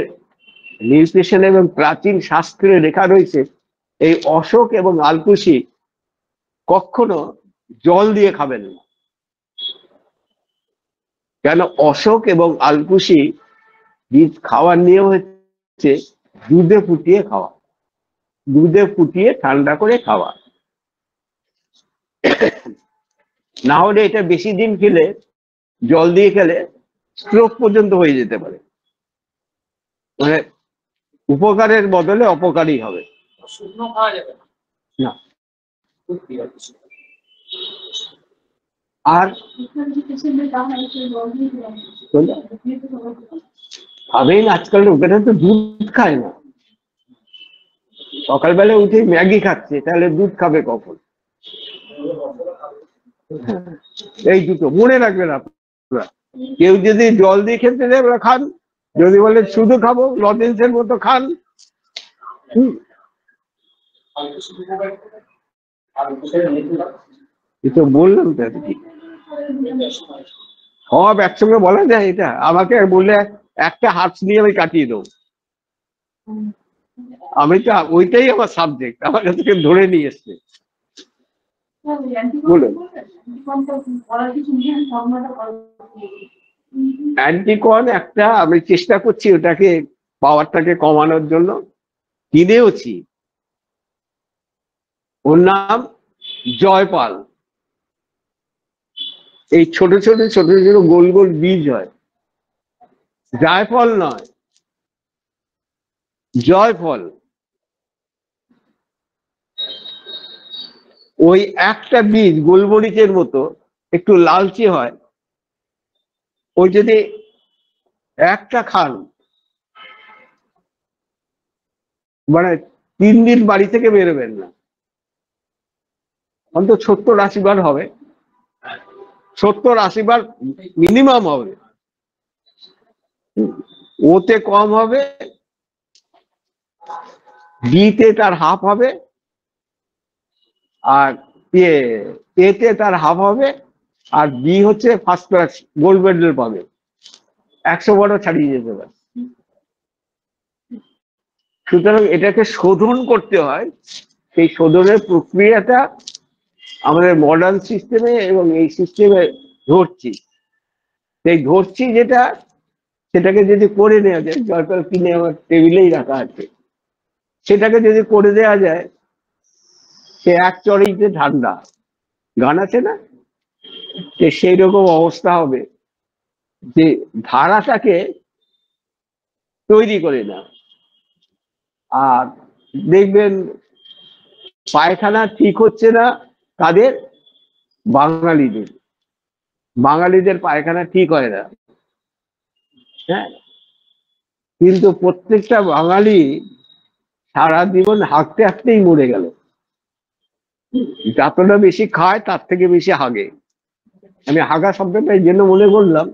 নিউট্রিশন এবং প্রাচীন শাস্ত্রে লেখা রয়েছে এই অশোক এবং আলকুশি কখনো জল দিয়ে খাবেন না। কেন অশোক এবং আলকুশি বীজ খাওয়ার নিয়ম হচ্ছে দুধে ফুটিয়ে খাওয়া, দুধে ফুটিয়ে ঠান্ডা করে খাওয়া। না হলে এটা বেশি দিন খেলে, জল দিয়ে খেলে স্ট্রোক পর্যন্ত হয়ে যেতে পারে, মানে উপকারের বদলে অপকারী হবে না। আর খাবেন, আজকাল লোকেরা তো দুধ খায় না, সকালবেলা উঠে ম্যাগি খাচ্ছে, তাহলে দুধ খাবে কখন? এই দুটো মনে রাখবেন আপনারা। কেউ যদি জল দিয়ে খেতে দেয় ওরা খান, যদি বলে শুধু খাবো লজেন্সের মতো খান। তো বললাম তো আর কি, সব একসঙ্গে বলা যায়? এটা আমাকে বললে একটা হার্টস নিয়ে আমি কাটিয়ে দেবো। আমি তো ওইটাই আমার সাবজেক্ট, আমার কাছে ধরে নিয়ে এসছে। বলুন। অ্যান্টিকন একটা আমি চেষ্টা করছি ওটাকে পাওয়ারটাকে কমানোর জন্য, কিনেওছি। ওর নাম জয়পাল। এই ছোট ছোট ছোট ছোট গোল গোল বীজ হয়, জায়ফল নয়, জয়ফল। ওই একটা বীজ গোলমরিচের মতো একটু লালচে হয়, ওই যদি একটা খান মানে 3 দিন বাড়ি থেকে বেরোবেন না, অন্তত 70-80 বার হবে, 70-80 বার মিনিমাম হবে। ওতে কম হবে, বিতে তার হাফ হবে, আর এতে তার হাফ হবে, আর বি হচ্ছে ফার্স্ট ক্লাস গোল্ড মেডেল পাবে, 100 বারও ছাড়িয়ে যেতে পারে। সুতরাং এটাকে শোধন করতে হয়, সেই শোধনের প্রক্রিয়াটা আমাদের মডার্ন সিস্টেমে এবং এই সিস্টেমে ধরছি, সেই ধরছি যেটা, সেটাকে যদি করে নেওয়া যায়, জয়ফল কিনে আমার টেবিলেই রাখা আছে, সেটাকে যদি করে দেওয়া যায়, সে এক চড়েইতে ঠান্ডা, গান আছে না, সেই রকম অবস্থা হবে যে ধারাটাকে তৈরি করে না। আর দেখবেন পায়খানা ঠিক হচ্ছে না কাদের? বাঙালিদের। বাঙালিদের পায়খানা ঠিক হয় না, হ্যাঁ, কিন্তু প্রত্যেকটা বাঙালি সারা জীবন হাঁকতে হাঁকতেই মরে গেল। যতটা বেশি খায় তার থেকে বেশি হাগে। আমি হাগা শব্দটা এই জন্য মনে করলাম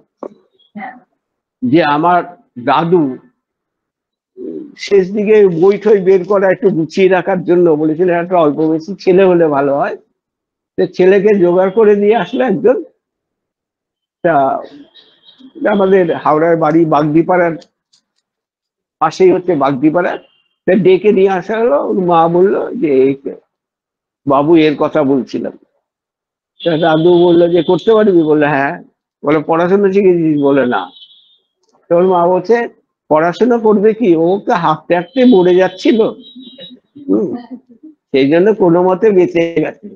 যে আমার দাদু শেষ দিকে বই ঠই বের করা একটু গুছিয়ে রাখার জন্য বলেছিলেন একটা অল্প বেশি ছেলে হলে ভালো হয়, ছেলেকে জোগাড় করে দিয়ে আসলো একজন। তা আমাদের হাওড়ার বাড়ি বাগদিপাড়ার পাশেই হচ্ছে বাগদিপাড়া, ডেকে নিয়ে আসা হলো। ওর মা বললো যে বাবু এর কথা বলছিলাম। দাদু বললো যে করতে পারবি? বললো হ্যাঁ। বলে পড়াশোনা শিখেছিস? বলে না। তোর মা বলছে পড়াশোনা করবে কি, ও তো হাঁকতে হাঁকতে মরে যাচ্ছিল, সেই জন্য কোনো মতে বেঁচে গেছে।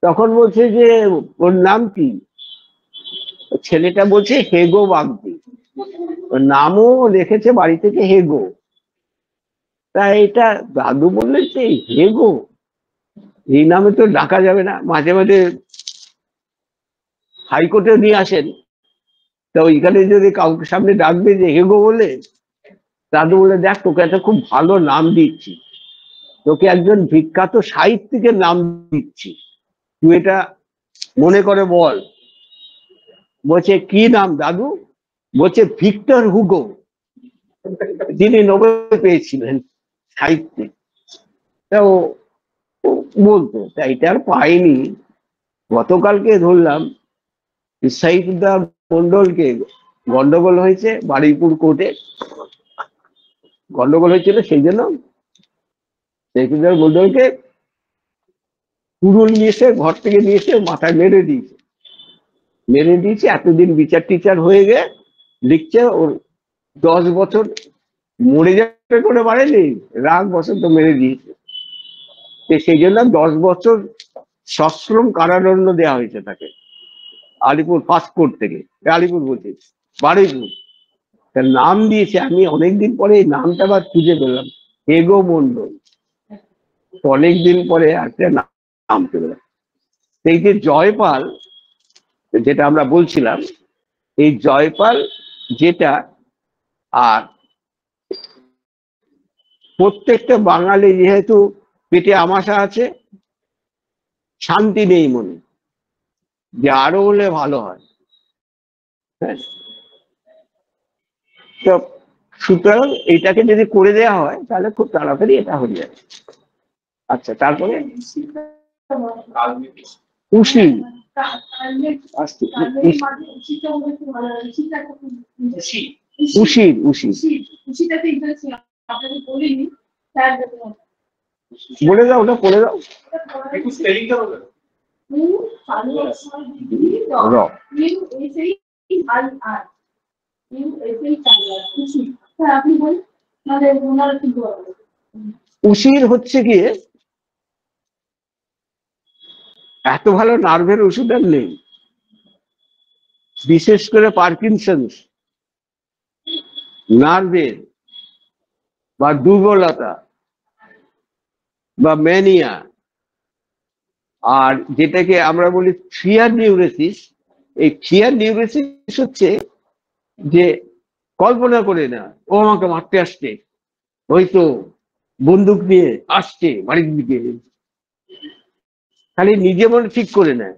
তখন বলছে যে ওর নাম কি? ছেলেটা বলছে হেগো বাগদি, ওর নামও রেখেছে বাড়ি থেকে হেগো। তা এটা দাদু বললেন যে হেগো এই নামে তো ডাকা যাবে না। মাঝে মাঝে হাইকোর্টে নিয়ে আসেন, তো ওইখানে যদি কাউকে সামনে ডাকবে যে হেগো বলে, দাদু বলে দেখ তোকে একটা খুব ভালো নাম দিচ্ছি, তোকে একজন বিখ্যাত সাহিত্যিকের নাম দিচ্ছি, তুই এটা মনে করে বল। বলছে কি নাম দাদু? বলছে ভিক্টর হুগো, যিনি নোবেল পেয়েছিলেন সাহিত্যে। তা ও বলতো, তা এটা আর পাইনি, গতকালকে ধরলাম সাইফুদ্দা মন্ডলকে গন্ডগোল হয়েছে বারুইপুর কোর্টে, গন্ডগোল হয়েছিল, সেই জন্য সাইফুদ্দা মন্ডলকে কুড়ুল নিয়ে এসে ঘর থেকে নিয়ে এসে মাথায় মেরে দিয়েছে। এতদিন বিচার টিচার হয়ে গিয়ে লিখছে ওর 10 বছর মরে যাবে করে মারেনি, রাগ বসন্ত মেরে দিয়েছে। সেই জন্য 10 বছর সশ্রম কারাদণ্ড দেওয়া হয়েছে তাকে আলিপুর ফার্স্ট কোর্ট থেকে। আলিপুর বলছি, বারুইপুর। তার নাম দিয়েছে, আমি অনেকদিন পরে এই নামটা আবার খুঁজে পেলাম, হেগো মন্ডল। অনেকদিন পরে একটা নাম পেলাম। এই যে জয়পাল, যেটা আমরা বলছিলাম, এই জয়পাল যেটা, আর প্রত্যেকটা বাঙালি যেহেতু পেটে আমাশা আছে, শান্তি নেই মনে, যে আরো হলে ভালো হয়। হ্যাঁ, তো সুতরাং এইটাকে যদি করে দেওয়া হয় তাহলে খুব তাড়াতাড়ি এটা হয়ে যাবে। আচ্ছা, তারপরে উশি উশির বলে দাও, ওটা বলে দাও। উশির হচ্ছে গিয়ে, এত ভালো নার্ভের ওষুধ আর নেই, বিশেষ করে পার্কিনসন্স, নার্ভের বা দুর্বলতা বা ম্যানিয়া, আর যেটাকে আমরা বলি ফিয়ার নিউরোসিস। এই ফিয়ার নিউরোসিস হচ্ছে যে কল্পনা করে না ও আমাকে মারতে আসছে, হয়তো বন্দুক নিয়ে আসছে বাড়ির দিকে, খালি নিজে মনে ঠিক করে নেয়।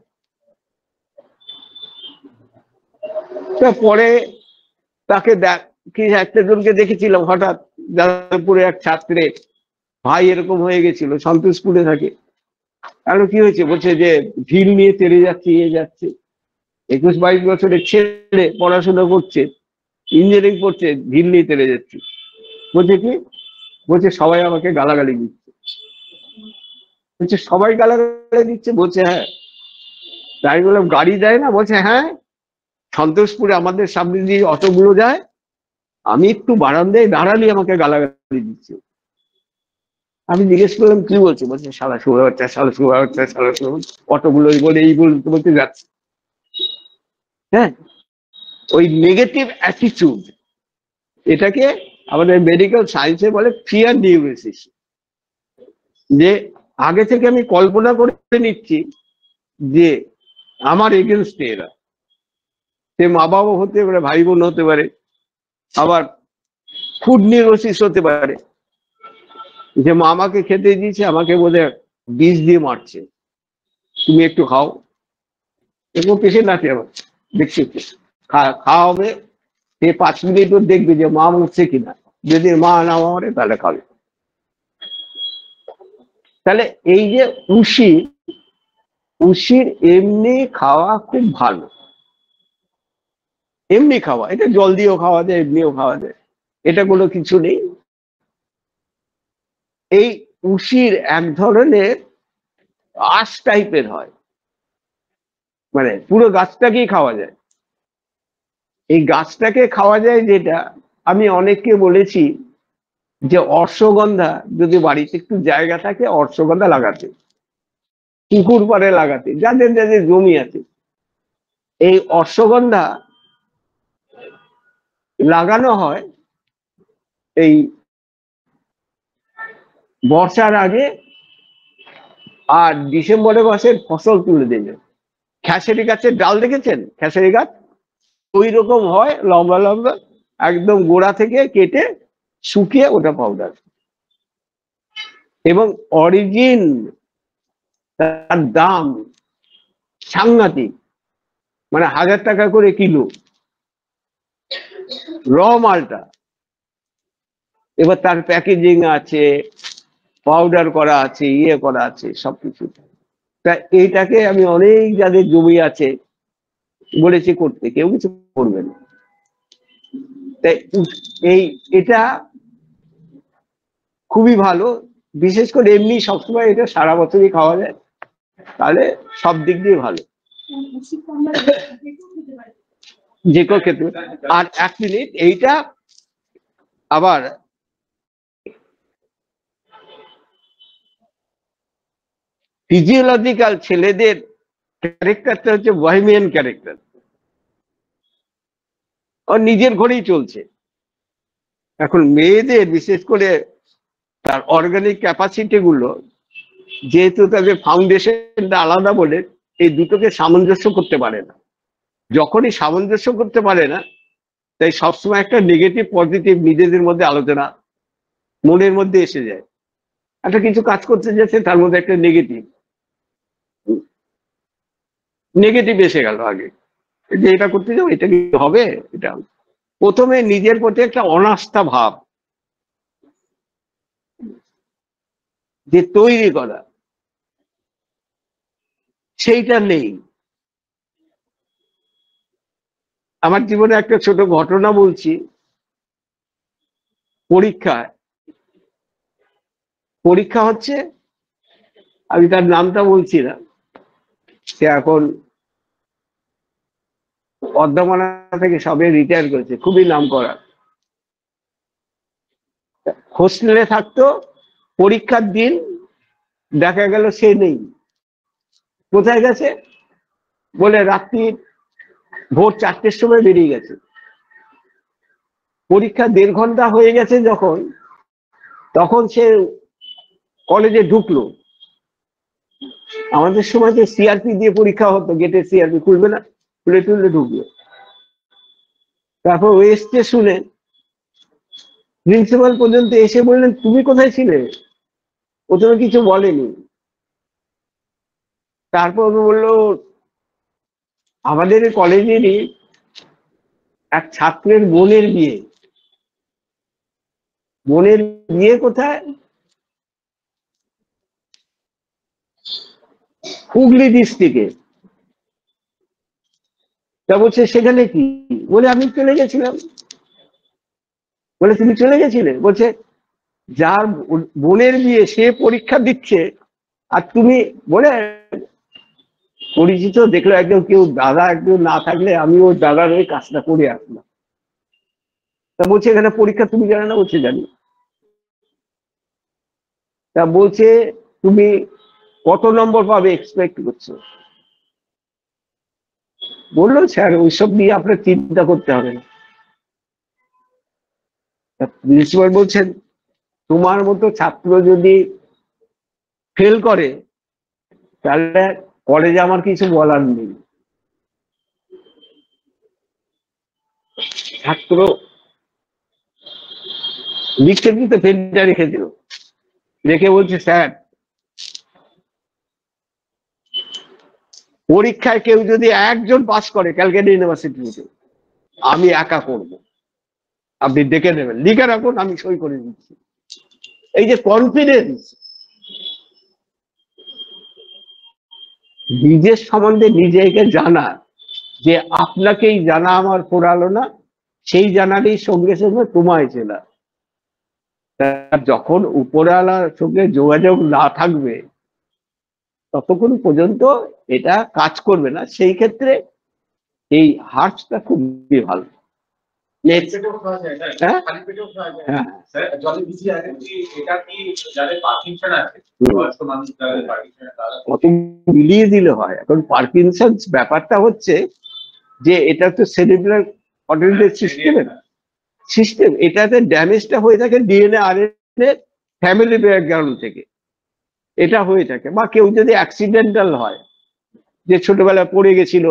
পরে তাকে একটা জনকে দেখেছিলাম, হঠাৎ যাদবপুরে এক ছাত্রের ভাই এরকম হয়ে গেছিল, সন্তোষপুরে থাকে। আর কি হয়েছে, বলছে যে ঢিল নিয়ে তেড়ে যাচ্ছে, যাচ্ছে। 21-22 বছরের ছেলে পড়াশোনা করছে, ইঞ্জিনিয়ারিং পড়ছে, ঢিল নিয়ে তেড়ে যাচ্ছে। বলছে কি, বলছে সবাই আমাকে গালাগালি দিচ্ছে। বলছে সবাই গালাগালি দিচ্ছে? বলছে হ্যাঁ। তাই বললাম গাড়ি দেয় না? বলছে হ্যাঁ, সন্তোষপুরে আমাদের সামনে দিয়ে অটোগুলো যায়, আমি একটু বারান্দায় দাঁড়ালে আমাকে গালাগালি দিচ্ছে। আমি জিজ্ঞেস করলাম কি বলছে? বলছে শালা শুয়ে বাচ্চা, শালা শুয়ে বাচ্চা, শালা শুয়ে, অটোগুলো বলে এই বলতে বলতে যাচ্ছে। হ্যাঁ, ওই নেগেটিভ অ্যাটিটিউড, এটাকে আমাদের মেডিকেল সায়েন্সে বলে ফিয়ার নিউরোসিস। যে আগে থেকে আমি কল্পনা করে নিচ্ছি যে আমার এগেনস্টে এরা, সে মা বাবা হতে পারে, ভাই বোন হতে পারে, আবার ফুড নিউরোসিস হতে পারে, যে মা আমাকে খেতে দিয়েছে, আমাকে বোধহয় বিষ দিয়ে মারছে, তুমি একটু খাও। এরকম পেশেন্ট আছে আবার, দেখছি খাওয়া হবে, সে 5 মিনিট দেখবে যে মা মরছে কিনা, যদি মা না মরে তাহলে খাবে। তাহলে এই যে উশির এমনি খাওয়া খুব ভালো, এমনি খাওয়া, এটা জল দিয়েও খাওয়া যায়, এমনিও খাওয়া যায়, এটা কোনো কিছু নেই। এই উশির এক ধরনের আঁশ টাইপের হয়, মানে পুরো গাছটাকেই খাওয়া যায়। এই গাছটাকে খাওয়া যায়, যেটা আমি অনেককে বলেছি যে অশ্বগন্ধা যদি বাড়িতে একটু জায়গা থাকে, অশ্বগন্ধা লাগাতে, পুকুর পাড়ে লাগাতে, যাদের যাদের জমি আছে। এই অশ্বগন্ধা লাগানো হয় এই বর্ষার আগে, আর ডিসেম্বরে মাসের ফসল তুলে দেবে। খেসারি গাছের ডাল দেখেছেন? খেসারি গাছ ওই রকম হয়, লম্বা লম্বা, একদম গোড়া থেকে কেটে শুকিয়ে ওটা পাউডার। এবং অরিজিন, তার দাম সাংঘাতিক, মানে 1000 টাকা করে কিলো র মালটা। এবার তার প্যাকেজিং আছে, পাউডার করা আছে, ইয়ে করা আছে, সবকিছু। তা এইটাকে আমি অনেক যাদের জমি আছে বলেছি করতে, কেউ কিছু করবে না। তাই এটা খুবই ভালো, বিশেষ করে এমনি সবসময় এটা সারা বছরই খাওয়া যায়, তাহলে সব দিক দিয়ে ভালো, যে কেউ খেতে পারে। আর 1 মিনিট, এইটা আবার ফিজিওলজিক্যাল ছেলেদের ক্যারেক্টারটা হচ্ছে বহেমিয়ান ক্যারেক্টার, ও নিজের ঘরেই চলছে। এখন মেয়েদের বিশেষ করে তার অর্গানিক ক্যাপাসিটি গুলো, যেহেতু তাদের ফাউন্ডেশনটা আলাদা বলে এই দুটোকে সামঞ্জস্য করতে পারে না। যখনই সামঞ্জস্য করতে পারে না, তাই সবসময় একটা নেগেটিভ পজিটিভ নিজেদের মধ্যে আলোচনা মনের মধ্যে এসে যায়। একটা কিছু কাজ করতে যাচ্ছে, তার মধ্যে একটা নেগেটিভ এসে গেল আগে, যে এটা করতে যাও, এটা কি হবে, এটা প্রথমে নিজের প্রতি একটা অনাস্থা ভাব যে তৈরি করা, সেইটা নেই। আমার জীবনে একটা ছোট ঘটনা বলছি। পরীক্ষা হচ্ছে, আমি তার নামটা বলছি না, সে এখন বর্ধমানা থেকে সবে রিটায়ার করেছে, খুবই নাম করা, হোস্টেলে থাকতো। পরীক্ষার দিন দেখা গেল সে নেই, কোথায় গেছে বলে রাত্রি ভোর 4টের সময় বেরিয়ে গেছে। পরীক্ষা 1.5 ঘন্টা হয়ে গেছে যখন, তখন সে কলেজে ঢুকলো। আমাদের সময় যে সিআরপি দিয়ে পরীক্ষা হতো, গেটের সিআরপি খুলবে না, খুলে টুলে ঢুকলো। তারপর ও এসছে শুনে প্রিন্সিপাল পর্যন্ত এসে বললেন, তুমি কোথায় ছিলে? ও তুমি কিছু বলেনি। তারপর বললো, আমাদের কলেজেরই এক ছাত্রের বোনের বিয়ে কোথায়? হুগলি ডিস্ট্রিক্টে। তা বলছে সেখানে কি? বলে আমি চলে গেছিলাম। বলে তুমি চলে গেছিলে? বলছে যার বোনের বিয়ে সে পরীক্ষা দিচ্ছে, আর তুমি, বলে পরিচিত দেখলো একদম কেউ, দাদা একদম না থাকলে আমি ওর দাদার ওই কাজটা করে আসলাম। তা বলছে এখানে পরীক্ষা তুমি জানো না? বলছে জানি। তা বলছে তুমি কত নম্বর পাবে এক্সপেক্ট করছো? বললো স্যার ওইসব নিয়ে আপনার চিন্তা করতে হবে না। প্রিন্সিপাল বলছেন, তোমার মতো ছাত্র যদি ফেল করে তাহলে কলেজে আমার কিছু বলার নেই। ছাত্র লিখতে দিতে পেনটা রেখে দিল, রেখে বলছে স্যার পরীক্ষায় কেউ যদি একজন পাস করে ক্যালকাটা ইউনিভার্সিটিতে, আমি একা করব, আপনি দেখে নেবেন, লিখে রাখুন, আমি সই করে দিচ্ছি। এই যে কনফিডেন্স, নিজের সম্বন্ধে নিজেকে জানা, যে আপনাকেই জানা আমার পড়ালো না, সেই জানারই সঙ্গে সঙ্গে তোমায় চেনা। যখন উপরওয়ালার সঙ্গে যোগাযোগ না থাকবে ততক্ষণ পর্যন্ত এটা কাজ করবে না। সেই ক্ষেত্রে এই হার্টসটা খুবই ভালো। কত মিলিয়ে দিলে হয়। এখন পার্কিনসন্স ব্যাপারটা হচ্ছে যে এটা তো সেরিব্রাল অটোমেটিক সিস্টেম, এটাতে ড্যামেজটা হয়ে থাকে ডিএনএ আরএনএ ফ্যামিলি ব্যাকগ্রাউন্ড থেকে, এটা হয়ে থাকে। বা কেউ যদি অ্যাক্সিডেন্টাল হয়, যে ছোটবেলায় পড়ে গেছিল,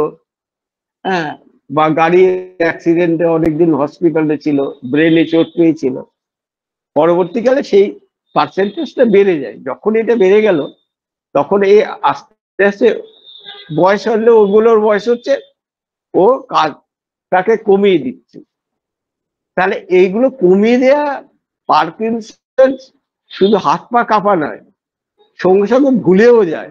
হ্যাঁ, বা গাড়ি অ্যাক্সিডেন্টে অনেকদিন হসপিটালে ছিল, ব্রেনে চোট পেয়েছিল, পরবর্তীকালে সেই পার্সেন্টেজটা বেড়ে যায়। যখন এটা বেড়ে গেল তখন এই আস্তে আস্তে বয়স হলে ওগুলোর বয়স হচ্ছে, ও কাজটাকে কমিয়ে দিচ্ছে। তাহলে এইগুলো কমিয়ে দেওয়া, পার্কিনসন্স শুধু হাত পা কাঁপা নয়, সঙ্গে সঙ্গে ভুলেও যায়।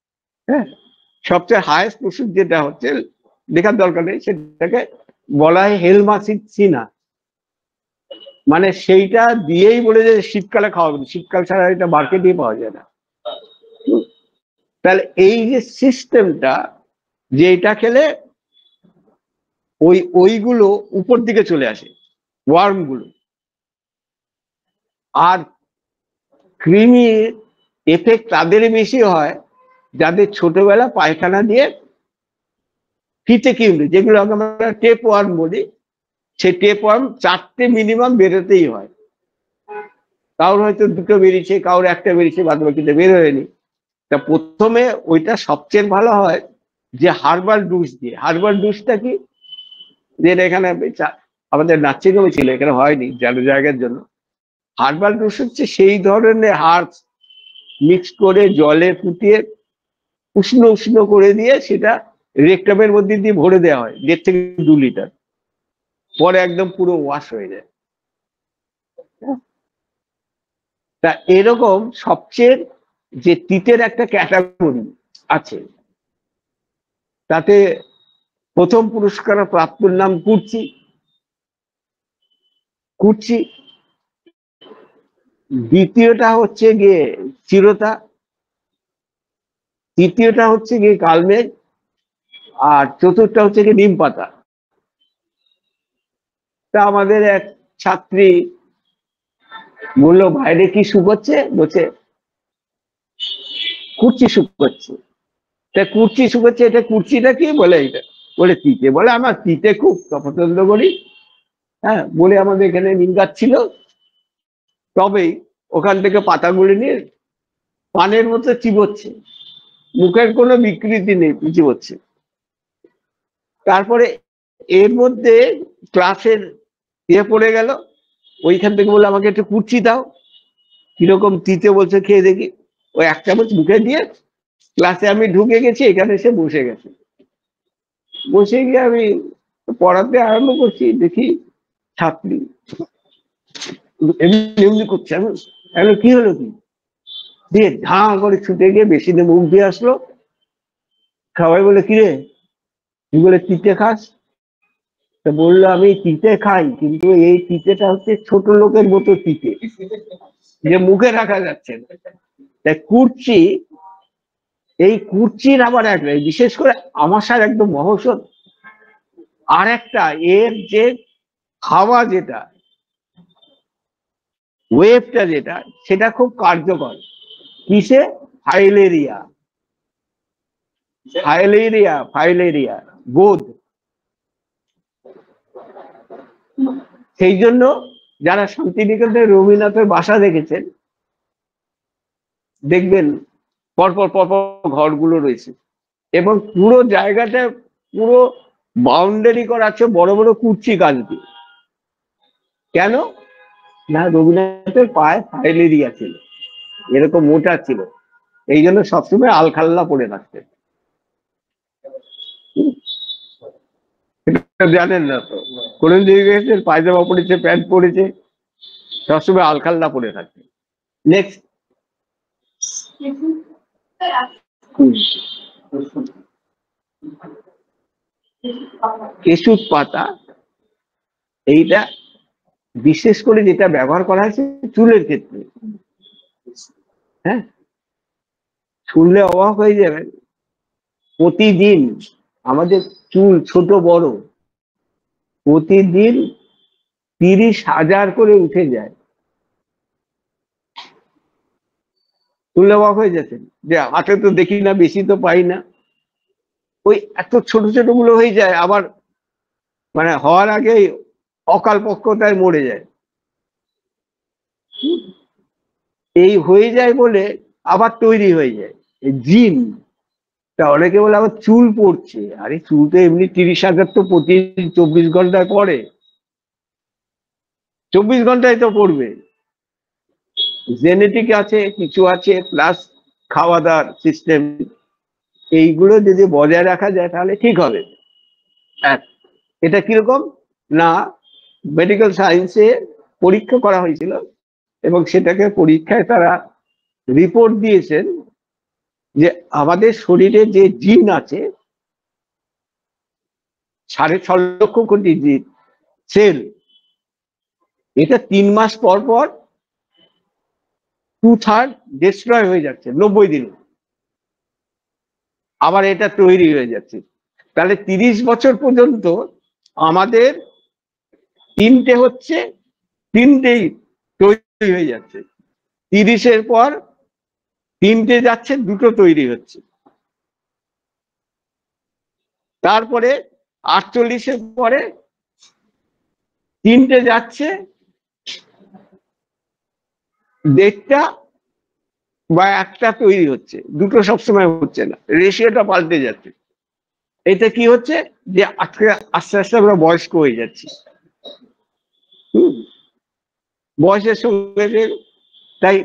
হ্যাঁ, সবচেয়ে হায়েস্ট ওষুধ যেটা হচ্ছে, দেখার দরকার নেই, সেটাকে বলা হয় হেলমাসিনা, মানে সেইটা দিয়েই বলে যে শীতকালে খাওয়াবেন, শীতকাল ছাড়া এটা মার্কেটেই পাওয়া যায় না। তাহলে এই যে সিস্টেমটা, যে এটা খেলে ওইগুলো উপর দিকে চলে আসে, ওয়ার্ম গুলো, আর কৃমি এফেক্ট তাদের বেশি হয় যাদের ছোটবেলা পায়খানা দিয়ে ফিতে কিউলে, যেগুলো আমরা টেপ ওয়ার্ম বলি, সেই টেপ ওয়ার্ম 4টে মিনিমাম বেরোতেই হয়। কারোর হয়তো 2টো বেরিয়েছে, কারোর 1টা বেরিয়েছে, বাদ বাকিতে বের হয়নি। তা প্রথমে ওইটা সবচেয়ে ভালো হয় যে হার্বাল ডুস দিয়ে। হার্বাল ডুসটা কি, যেটা এখানে আমাদের নাচিগমে ছিল, এখানে হয়নি জায়গার জন্য। হার্বাল ডুস হচ্ছে সেই ধরনের হার্বস মিক্স করে জলে ফুটিয়ে উষ্ণ উষ্ণ করে দিয়ে সেটা রেকটামের মধ্যে দিয়ে ভরে দেওয়া হয় 1.5 থেকে 2 লিটার, পরে একদম পুরো ওয়াশ হয়ে যায়। তা এরকম সবচেয়ে যে তিতের একটা ক্যাটাগরি আছে, তাতে প্রথম পুরস্কার প্রাপ্তর নাম কুর্চি। কুর্চি, দ্বিতীয়টা হচ্ছে গিয়ে চিরতা, তৃতীয়টা হচ্ছে গিয়ে কালমেঘ, আর চতুর্থটা হচ্ছে গিয়ে নিম পাতা। তা আমাদের এক ছাত্রী বললো, বাইরে কি শুকোচ্ছে? বলছে কুর্চি শুকোচ্ছে। তা কুর্চি শুকোচ্ছে, এটা কুর্চিটা কি? বলে এটা, বলে তিতে। বলে আমার তিতে খুব পছন্দ করি। হ্যাঁ, বলে আমাদের এখানে নিম গাছ ছিল, তবেই ওখান থেকে পাতাগুলি নিয়ে পানের মতো চিবোচ্ছে, মুখের কোনো বিকৃতি নেই, চিবোচ্ছে। তারপরে এর মধ্যে ক্লাসের পড়ে গেল, ওইখান থেকে বলে আমাকে একটু কুর্চি দাও, কিরকম তিতে বলছে খেয়ে দেখি। ওই 1 চামচ মুখে দিয়ে ক্লাসে আমি ঢুকে গেছি, এখানে এসে বসে গেছে। বসে গিয়ে আমি পড়াতে আরম্ভ করছি, দেখি ছাত্রী এমনি এমনি করছে। আমি কি হলো কি দিয়ে ঢা করে ছুটে গিয়ে বেশিনে মুখ দিয়ে আসলো। সবাই বলে, কিরে তুই বলে তিতে খাস? তা বললো, আমি তিতে খাই, কিন্তু এই তিতেটা হচ্ছে ছোট লোকের মতো তিতে, যে মুখে রাখা যাচ্ছে না। তাই কুর্চি, এই কুর্চির আবার একটা বিশেষ করে আমাশার একদম মহৌষধ। আর একটা এর যে হাওয়া, যেটা ওয়েভটা, যেটা সেটা খুব কার্যকর। কিসে? ফাইলেরিয়া, ফাইলেরিয়া, ফাইলেরিয়া বোধ। সেই জন্য যারা শান্তিনিকেতনে রবীন্দ্রনাথের বাসা দেখেছেন, দেখবেন পরপর পরপর ঘরগুলো রয়েছে, এবং পুরো জায়গাটা পুরো বাউন্ডারি করা আছে বড় বড় কুর্চি গাছ দিয়ে। কেন না, রবীন্দ্রনাথের পায়ে ফাইলেরিয়া ছিল, এরকম মোটা ছিল, এই জন্য সবসময় আলখাল্লা পরে থাকতেন। জানেন না তো? কোন দিকে পায়জামা পরেছে, প্যান্ট পরেছে, সবসময় আলখাল্লা পরে থাকতেন। নেক্সট, কেশুর পাতা, এইটা বিশেষ করে যেটা ব্যবহার করা হয়েছে চুলের ক্ষেত্রে। হ্যাঁ, শুনলে অবাক হয়ে যাবেন, প্রতিদিন আমাদের চুল ছোট বড় প্রতিদিন 30,000 করে উঠে যায়। শুনলে অবাক হয়ে যাচ্ছেন যে হাতে তো দেখি না, বেশি তো পাই না, ওই এত ছোট ছোট গুলো হয়ে যায়, আবার মানে হওয়ার আগেই অকাল পক্ষতায় মরে যায়। এই হয়ে যায় বলে আবার তৈরি হয়ে যায় জিন। তা অনেকে বলে আবার চুল পড়ছে, আরে চুল তো এমনি 30,000 তো প্রতিদিন 24 ঘন্টায় পড়ে, 24 ঘন্টায় তো পড়বে। জেনেটিক আছে, কিছু আছে, প্লাস খাওয়া দাওয়ার সিস্টেম, এইগুলো যদি বজায় রাখা যায় তাহলে ঠিক হবে। এটা কিরকম না, মেডিকেল সায়েন্সে পরীক্ষা করা হয়েছিল, এবং সেটাকে পরীক্ষায় তারা রিপোর্ট দিয়েছেন যে আমাদের শরীরে যে জিন আছে 6.5 লক্ষ কোটি জিন সেল, এটা 3 মাস পর পর 2/3 ডিস্ট্রয় হয়ে যাচ্ছে 90 দিনে, আবার এটা তৈরি হয়ে যাচ্ছে। তাহলে 30 বছর পর্যন্ত আমাদের তিনটেই তৈরি হয়ে যাচ্ছে, 30-এর পর 3টে যাচ্ছে, 2টো তৈরি হচ্ছে, তারপরে 48-এর পরে 3টে যাচ্ছে, 1.5টা বা 1টা তৈরি হচ্ছে, 2টো সবসময় হচ্ছে না, রেশিওটা পাল্টে যাচ্ছে। এটা কি হচ্ছে যে আজকে আস্তে আস্তে আমরা বয়স্ক হয়ে যাচ্ছি। বয়সের সঙ্গে তাই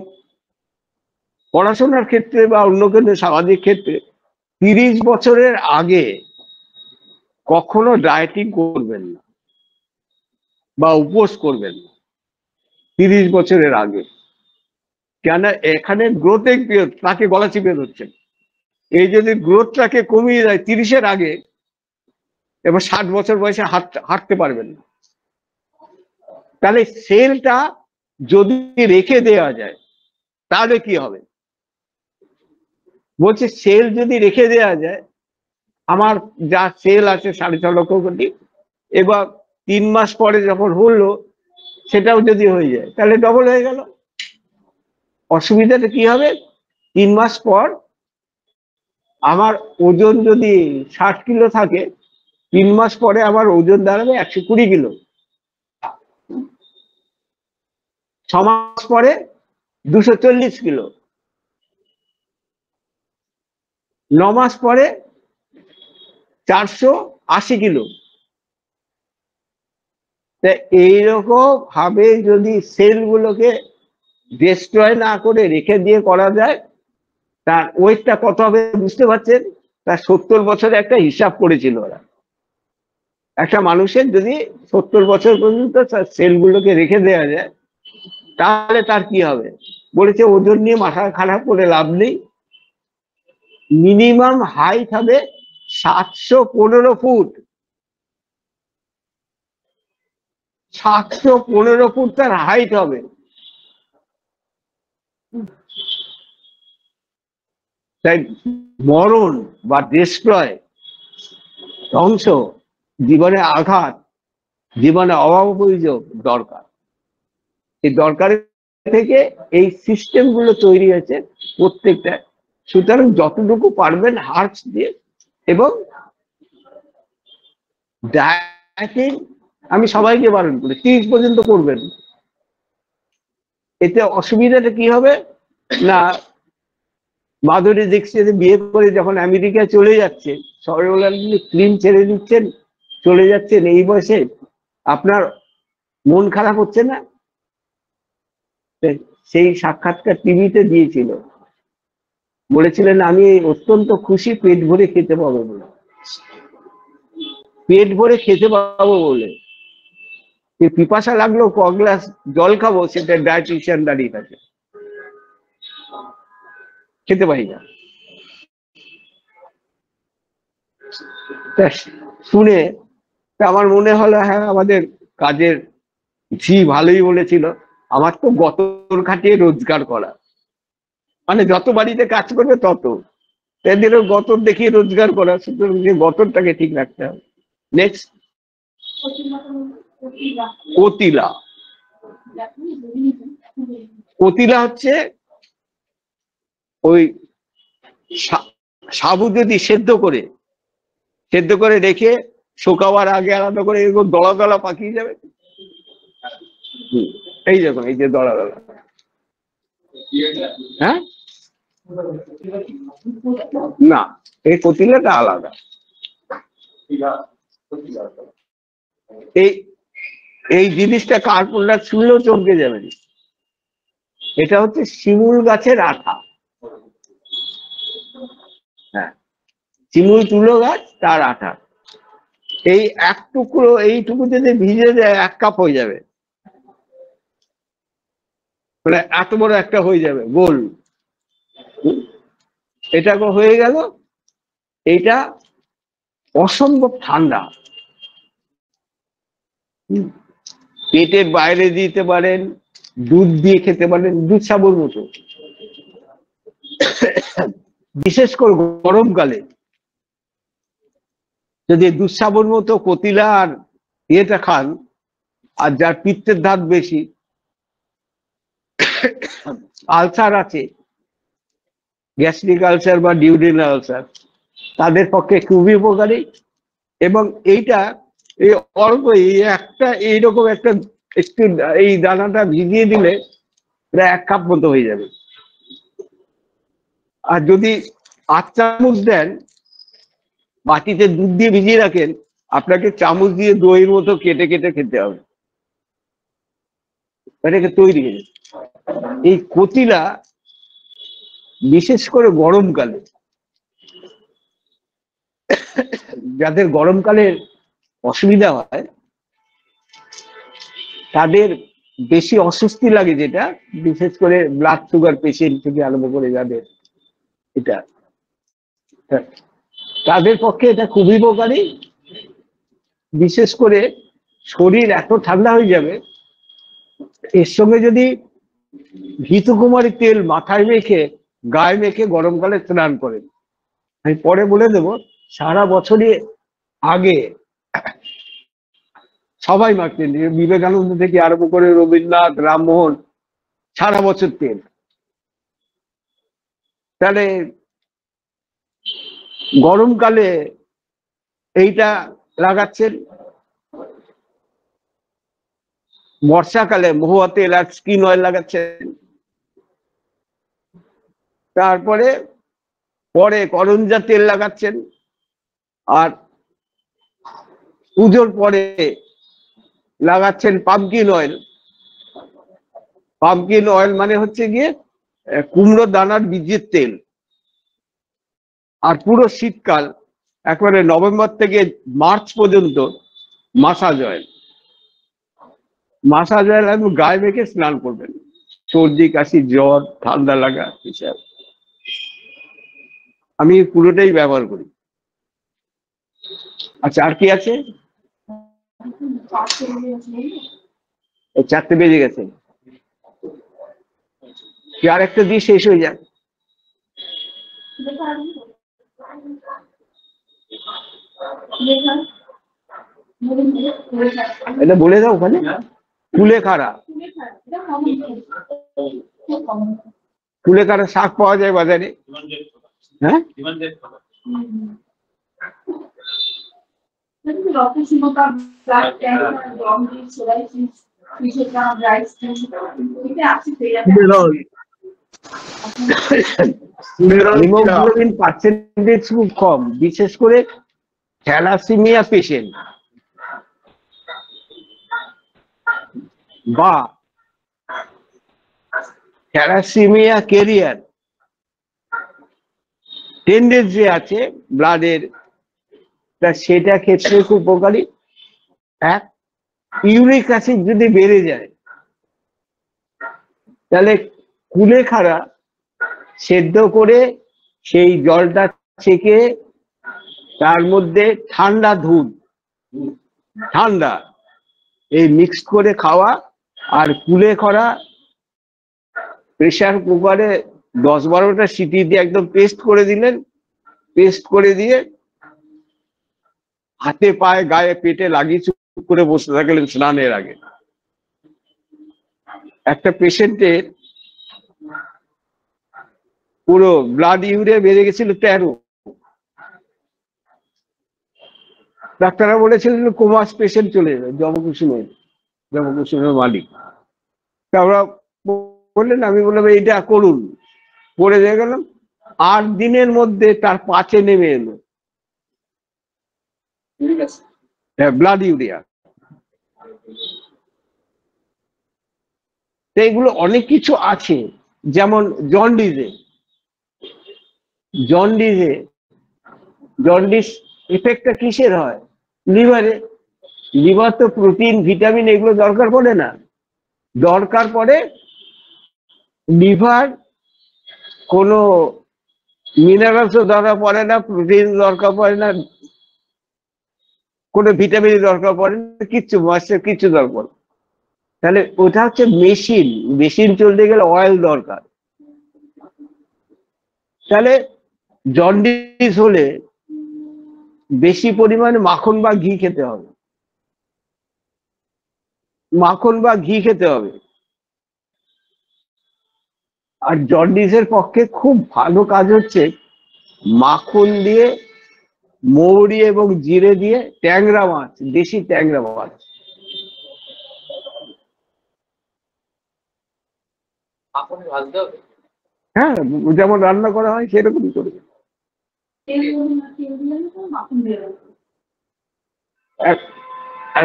পড়াশোনার ক্ষেত্রে বা অন্য কোনো সামাজিক ক্ষেত্রে 30 বছরের আগে কখনো ডায়েটিং করবেন না বা উপোস করবেন না 30 বছরের আগে। কেন? এখানে গ্রোথের পিরিয়ড, তাকে গলা চিপে ধরছেন। এই যদি গ্রোথটাকে কমিয়ে দেয় 30-এর আগে, এবার 60 বছর বয়সে হাঁটতে পারবেন না। তাহলে সেলটা যদি রেখে দেওয়া যায় তাহলে কি হবে? বলছে সেল যদি রেখে দেওয়া যায়, আমার যা সেল আছে 6.5 লক্ষ কোটি, এবার 3 মাস পরে যখন হলো সেটাও যদি হয়ে যায় তাহলে ডবল হয়ে গেল। অসুবিধাটা কি হবে? 3 মাস পর আমার ওজন যদি 60 কিলো থাকে, 3 মাস পরে আমার ওজন দাঁড়াবে 120 কিলো, 6 মাস পরে 240 কিলো, 9 মাস পরে 480 কিলো। এইরকম ভাবে যদি সেলগুলোকে ডিস্ট্রয় না করে রেখে দিয়ে করা যায়, তার ওয়েটটা কত হবে বুঝতে পারছেন? তার 70 বছরে একটা হিসাব করেছিল ওরা। একটা মানুষের যদি 70 বছর পর্যন্ত তার সেলগুলোকে রেখে দেওয়া যায় তাহলে তার কি হবে বলেছে। ওজন নিয়ে মাথা খারাপ করে লাভ নেই, মিনিমাম হাইট হবে 715 ফুট। 715 ফুট তার হাইট হবে। তাই মরণ বা ডিস্ট্রয়, ধ্বংস, জীবনে আঘাত, জীবনে অভাব অভিযোগ দরকার। এই দরকারের থেকে এই সিস্টেম গুলো তৈরি হয়েছে প্রত্যেকটা। সুতরাং যতটুকু পারবেন হার্বস দিয়ে, এবং ডায়েটিং আমি সবাইকে বারণ করি 30 পর্যন্ত করবেন। এতে অসুবিধাটা কি হবে না, মাধুরী দীক্ষিত বিয়ে করে যখন আমেরিকায় চলে যাচ্ছে, সবাই ক্রিম ছেড়ে দিচ্ছেন, চলে যাচ্ছেন, এই বয়সে আপনার মন খারাপ হচ্ছে না? সেই সাক্ষাৎকার টিভিতে দিয়েছিল, বলেছিলেন আমি অত্যন্ত খুশি পেট ভরে খেতে পাবো বলে। পেট ভরে খেতে পাবো বলে পিপাসা লাগলো ক গ্লাস জল খাবো, সেটা ডায়েটিশিয়ান দাঁড়িয়ে থাকে, খেতে পারি না। শুনে আমার মনে হলো হ্যাঁ, আমাদের কাজের ঝি ভালোই বলেছিল। আমার তো গতর খাটিয়ে রোজগার করা, মানে যত বাড়িতে কাজ করবে তত এদেরও গতর দেখিয়ে রোজগার করা, সুতরাং যে গতরটাকে ঠিক রাখতে হবে। নেক্সট, কতিলা। কতিলা হচ্ছে ওই সাবু যদি সেদ্ধ করে রেখে শুকাবার আগে আলাদা করে এরকম দলা দলা পাকিয়ে যাবে। এই দেখুন, এই যে দলা দলা, হ্যাঁ না, এই কতিলাটা আলাদা। এই জিনিসটা কার প্রোডাক্ট শুনলেও চমকে যাবে। এটা হচ্ছে শিমুল গাছের আঠা। হ্যাঁ, শিমুল তুলো গাছ, তার আঠা। এই এক টুকরো, এইটুকু যদি ভিজে যায় 1 কাপ হয়ে যাবে, মানে এত বড় একটা হয়ে যাবে গোল। এটা হয়ে গেল। এইটা অসম্ভব ঠান্ডা, পেটের বাইরে দিতে পারেন, দুধ দিয়ে খেতে পারেন, দুধ সাবুর মতো। বিশেষ করে গরমকালে যদি দুধ সাবুর মতো কতিলা আর ইয়েটা খান, আর যার পিত্তের ধাত বেশি, আলসার আছে, গ্যাস্ট্রিক আলসার বা ডিউডেনাল আলসার, তাদের পক্ষে খুবই উপকারী। এবং এইটা এই অল্প এইরকম একটা একটু এই দানাটা ভিজিয়ে দিলে প্রায় 1 কাপ মতো হয়ে যাবে। আর যদি 8 চামচ দেন, বাটিতে দুধ দিয়ে ভিজিয়ে রাখেন, আপনাকে চামচ দিয়ে দইয়ের মতো কেটে কেটে খেতে হবে, এটাকে তৈরি হয়ে যাবে। এই কতিলা বিশেষ করে গরমকালে, যাদের গরমকালে অসুবিধা হয়, তাদের বেশি অস্বস্তি লাগে, যেটা বিশেষ করে ব্লাড সুগার পেশেন্ট থেকে আরম্ভ করে যাদের এটা, তাদের পক্ষে এটা খুবই উপকারী। বিশেষ করে শরীর এত ঠান্ডা হয়ে যাবে, এর সঙ্গে যদি ঘৃতকুমারী তেল মাথায় মেখে গায়ে মেখে গরমকালে স্নান করেন, আমি পরে বলে দেবো, সারা বছরই আগে সবাই মাখতেন, বিবেকানন্দ থেকে আরম্ভ করে রবীন্দ্রনাথ, রামমোহন, সারা বছর তেল। তাহলে গরমকালে এইটা লাগাচ্ছেন, বর্ষাকালে মহুয়া তেল আর স্কিন অয়েল লাগাচ্ছেন, তারপরে পরে করঞ্জা তেল লাগাচ্ছেন, আর পুজোর পরে লাগাচ্ছেন পামকিন অয়েল। পামকিন অয়েল মানে হচ্ছে গিয়ে কুমড়ো দানার বীজের তেল। আর পুরো শীতকাল একবারে নভেম্বর থেকে মার্চ পর্যন্ত মাসাজ অয়েল। মাসাজ অয়েল আপনি গায়ে মেখে স্নান করবেন, সর্দি কাশি জ্বর ঠান্ডা লাগা এসব। আমি পুরোটাই ব্যবহার করি। আচ্ছা, আর কি আছে? 4টে বেজে গেছে, কি আর একটা দিয়ে শেষ হয়ে যাক? এটা বলে দাও ওখানে, কুলেখাড়া। কুলেখাড়া শাক পাওয়া যায় বাজারে, হ্যাঁ? হিমোগ্লোবিন পার্সেন্টেজ খুব কম, বিশেষ করে থ্যালাসেমিয়া পেশেন্ট বা থ্যালাসেমিয়া ক্যারিয়ার টেন্ডেন্সি আছে ব্লাডের, সেটা ক্ষেত্রে খুব উপকারী। এক, ইউরিক অ্যাসিড যদি বেড়ে যায়, তাহলে কুলেখাড়া সেদ্ধ করে সেই জলটা ছেঁকে তার মধ্যে ঠান্ডা দুধ, ঠান্ডা এই মিক্স করে খাওয়া। আর কুলেখাড়া প্রেসার কুকারে 10-12টা সিটি দিয়ে একদম পেস্ট করে দিলেন, পেস্ট করে দিয়ে হাতে পায়ে গায়ে পেটে লাগিয়ে চুপ করে বসে থাকলেন স্নানের আগে। একটা পেশেন্টের পুরো ব্লাড ইউরিয়া বেড়ে গেছিল 13। ডাক্তাররা বলেছিলেন কোমাস পেশেন্ট চলে যাবে, জবকুসুমের মালিক। তারপর বললেন, আমি বললাম এইটা করুন, করে দিয়ে গেলাম। 8 দিনের মধ্যে তার 5-এ নেমে এলো ব্লাড ইউরিয়া। এইগুলো অনেক কিছু আছে, যেমন জন্ডিস এফেক্টটা কিসের হয়? লিভারে। লিভার তো প্রোটিন ভিটামিন এগুলো দরকার পড়ে না, দরকার পড়ে লিভার কোনো মিনারেলসও দরকার পড়ে না, প্রোটিন দরকার পড়ে না, কোনো ভিটামিন দরকার পড়ে না, কিচ্ছু ময়েশ্চার কিচ্ছু দরকার পড়ে না। তাহলে ওটা হচ্ছে মেশিন, মেশিন চলতে গেলে অয়েল দরকার। তাহলে জন্ডিস হলে বেশি পরিমাণে মাখন বা ঘি খেতে হবে, মাখন বা ঘি খেতে হবে। আর জন্ডিসের পক্ষে খুব ভালো কাজ হচ্ছে মাখন দিয়ে, মৌরি এবং জিরে দিয়ে ট্যাংরা মাছ, দেশি ট্যাংরা মাছ, হ্যাঁ যেমন রান্না করা হয় সেরকমই করে।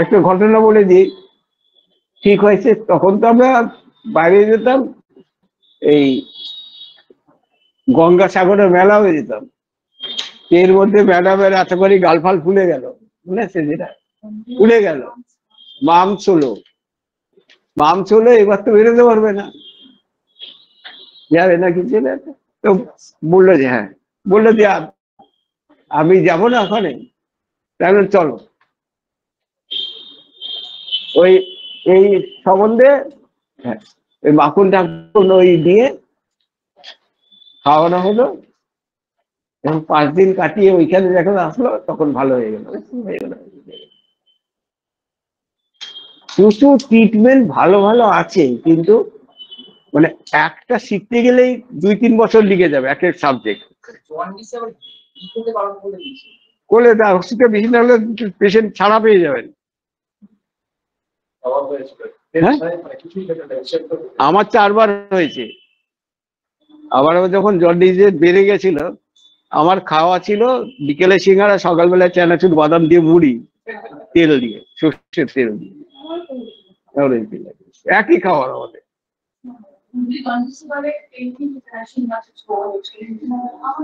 একটা ঘটনা বলে দিই, ঠিক হয়েছে তখন তো আমরা বাইরে যেতাম, এই গঙ্গাসাগরে মেলা হয়ে যেতাম, এর মধ্যে ম্যাডামের এত করে গালফাল ফুলে গেল, মনে আছে যেটা ফুলে গেল, মামস হলো, এবার তো বেরোতে পারবে না, যাবে না কিছু না। তো বললো যে হ্যাঁ, বললো যে আমি যাবো না ওখানে, তাহলে চলো। ওই এই সম্বন্ধে হ্যাঁ, ওই মাখন টাকুন ওই দিয়ে খাওয়ানো হলো, এবং 5 দিন কাটিয়ে ওইখানে যখন আসলো তখন ভালো হয়ে গেল। কিছু ট্রিটমেন্ট ভালো ভালো আছে, কিন্তু মানে একটা শিখতে গেলেই 2-3 বছর লেগে যাবে এক এক সাবজেক্ট। করলে ওষুধটা বেশি না হলে পেশেন্ট ছাড়া পেয়ে যাবেন। হ্যাঁ? আমার 4 বার হয়েছে। আবার যখন জন্ডিসে বেড়ে গেছিল, আমার খাওয়া ছিল বিকেলে সিঙ্গারা, সকালবেলা চানাচুর বাদাম দিয়ে মুড়ি, তেল দিয়ে, সর্ষের তেল দিয়ে, একই খাবার আমাদের।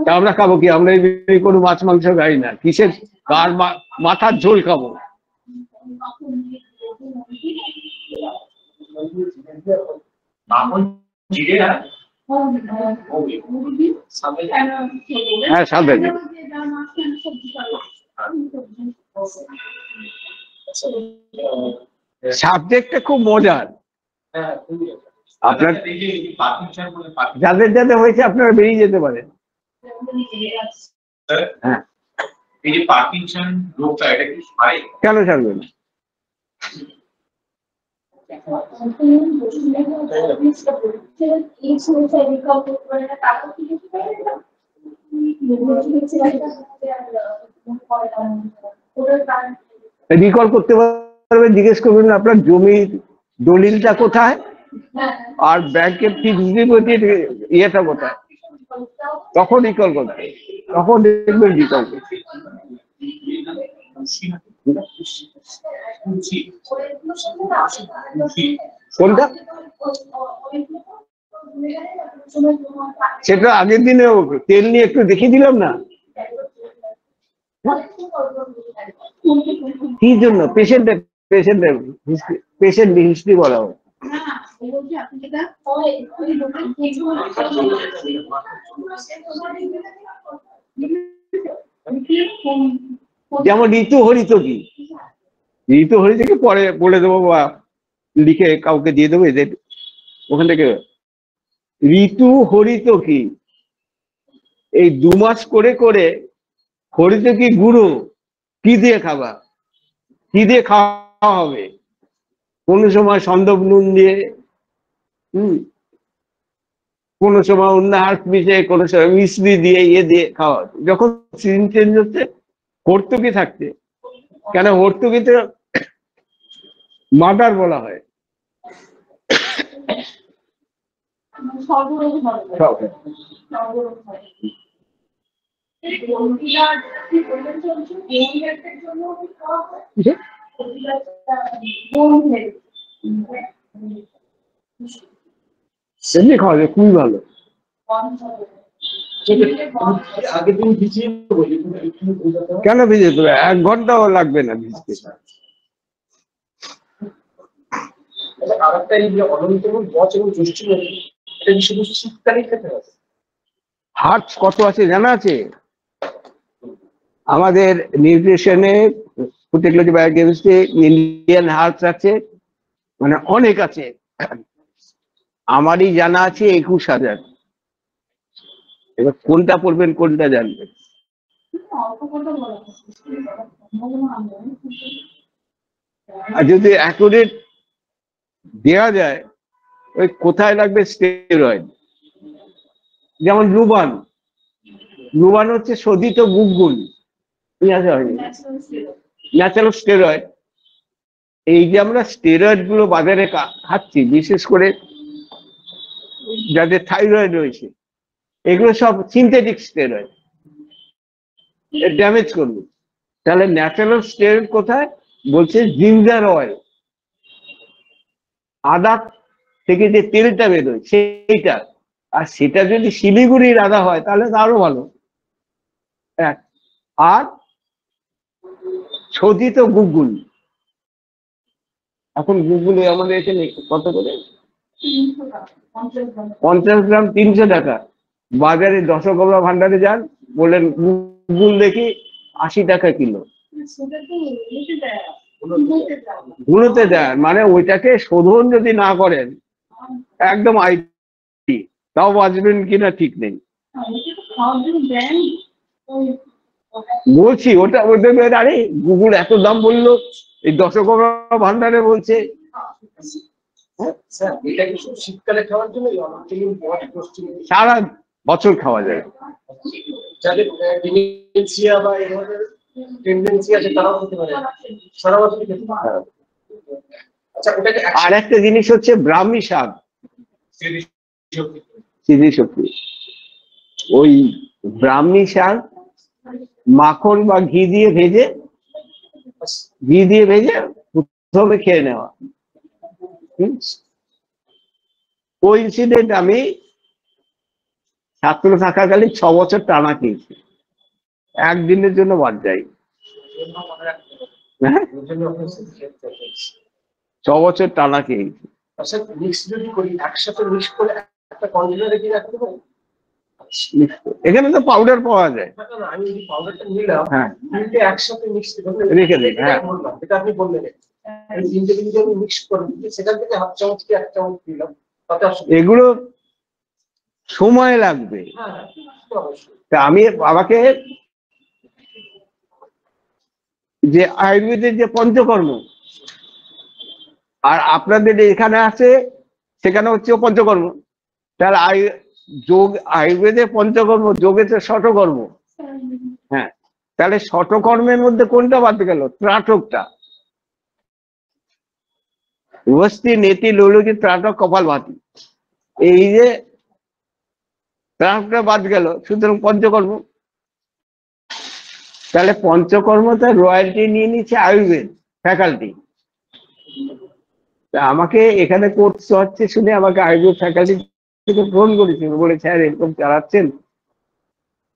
তা আমরা খাবো কি? আমরা এই কোনো মাছ মাংস খাই না, কিসের কার মাথার ঝোল খাবো? হ্যাঁ সাদা জিরে। সাবজেক্টটা খুব মজার। আপনার যাদের যাদের হয়েছে আপনারা বেরিয়ে যেতে পারেন। হ্যাঁ, এই যে পার্কিনসন রোগটা, এটা কি হয়? কেন ছাড়বে না? রিকল করতে পারবেন, জিজ্ঞেস করবেন আপনার জমির দলিলটা কোথায় আর ব্যাংকের ফিক্সড ডিপোজিট ইয়েটা কোথায়, তখন রিকল করতে, তখন দেখবেন রিকল করতে। কোনটা? সেটা আগের দিনে তেল নিয়ে একটু দেখিয়ে দিলাম না, কি জন্য? পেশেন্ট হিস্ট্রি বলা হয়। যেমন ঋতু হরিত কি, ঋতু হরিত কি পরে বলে দেবো বা লিখে কাউকে দিয়ে দেবো, এদের ওখান থেকে। ঋতু হরিত কি, এই 2 মাস করে করে হরিত কি গুঁড়ো, কি দিয়ে খাবা, কি দিয়ে খাওয়া হবে? কোন সময় সন্দব নুন দিয়ে, কোন সময় অন্য হার্ট মিশিয়ে, কোন সময় মিশ্রি দিয়ে, ইয়ে দিয়ে খাওয়া। যখন সিজন চেঞ্জ হচ্ছে, হর্তুকি থাকছে, কেন হর্তুকিতে মাদার বলা হয়। সেমনি খাওয়া যায়, খুবই ভালো। কেন ভিজে দেবে? 1 ঘন্টাও লাগবে না ভিজতে। আরেকটা এই যে অনন্তম বচ এবং জ্যৈষ্ঠ, এটা শুধু শীতকালে খেতে হবে। হার্বস কত আছে জানা আছে? আমাদের নিউট্রিশনে, food technology, biochemistry, Indian herbs আছে, মানে অনেক আছে। আমারই জানা আছে 21,000। এবার কোনটা পড়বেন, কোনটা জানবেন? আর যদি অ্যাকুরেট দেওয়া যায়, ওই কোথায় লাগবে স্টেরয়েড, যেমন লুবান। লুবান হচ্ছে শোধিত গুগুল, ন্যাচারাল স্টেরয়েড। এই যে আমরা স্টেরয়েড গুলো বাজারে খাচ্ছি, বিশেষ করে যাদের থাইরয়েড রয়েছে, এগুলো সব সিনথেটিক স্টেরয়েড, ড্যামেজ করবে। তাহলে ন্যাচারাল স্টেরয়েড কোথায়? বলছে জিঞ্জার অয়েল, আদা থেকে যে তেলটা বেরোয় সেইটা। আর সেটা যদি শিলিগুড়ির আদা হয় তাহলে তো আরো ভালো। আর শোধিত গুগুল, এখন গুগুলে আমাদের এখানে কত করে? 50 গ্রাম 300 টাকা। বাজারে দশকর্মা ভান্ডারে যান, বললেন গুগুল দেখি 80 টাকা কিলো। গুলোতে দেয়, মানে ওইটাকে শোধন যদি না করেন একদম আইটি, তাও বাঁচবেন কিনা ঠিক নেই। বলছি ওটা ওদের, আরে গুগল এত দাম বললো, এই দশকর্মা ভান্ডারে বলছে। শীতকালে খাওয়ার জন্য সারা বছর খাওয়া যায়। যাদের ডিমেনশিয়া বা এই ধরনের টেন্ডেন্সি আছে তারাও হতে পারে, সারা বছর খেতে পারে। আচ্ছা, ওটাকে আর একটা জিনিস হচ্ছে ব্রাহ্মী শাক, স্মৃতিশক্তি। ওই ব্রাহ্মী শাক মাখন বা ঘি দিয়ে ভেজে প্রথমে খেয়ে নেওয়া। কোইন্সিডেন্ট, আমি ছাত্র থাকাকালীন 6 বছর টানা খেয়েছি, একদিনের জন্য বাদ যাই। 6 বছর টানা খেয়েছি। মিক্স যদি করি, একসাথে মিক্স করে একটা কন্টেনারে কি রাখতে পারি? এখানে তো পাউডার পাওয়া যায়। আমি যদি পাউডারটা নিলাম, হ্যাঁ, তিনটে একসাথে মিক্স রেখে দিন। হ্যাঁ, এটা আপনি বললেন, তিনটে যদি আমি মিক্স করে দিই, সেখান থেকে হাফ চামচ কি 1 চামচ দিলাম, তাতে এগুলো সময় লাগবে। তা আমি বাবাকে যে আয়ুর্বেদের যে পঞ্চকর্ম, আর আপনাদের এখানে আছে সেখানে হচ্ছে পঞ্চকর্ম, তাহলে যোগ, আয়ুর্বেদের পঞ্চকর্ম, যোগে তো ষটকর্ম। হ্যাঁ, তাহলে ষটকর্মের মধ্যে কোনটা বাদ গেল? ত্রাটকটা। বস্তি নেতি লোলকি ত্রাটক কপাল ভাতি, এই যে ত্রাটকটা বাদ গেল, সুতরাং পঞ্চকর্ম। তাহলে পঞ্চকর্ম তার রয়্যালটি নিয়ে নিচ্ছে আয়ুর্বেদ ফ্যাকাল্টি। তা আমাকে এখানে কোর্স হচ্ছে শুনে আমাকে আয়ুর্বেদ ফ্যাকাল্টি থেকে ফোন করেছিল, বলে স্যার এরকম চালাচ্ছেন,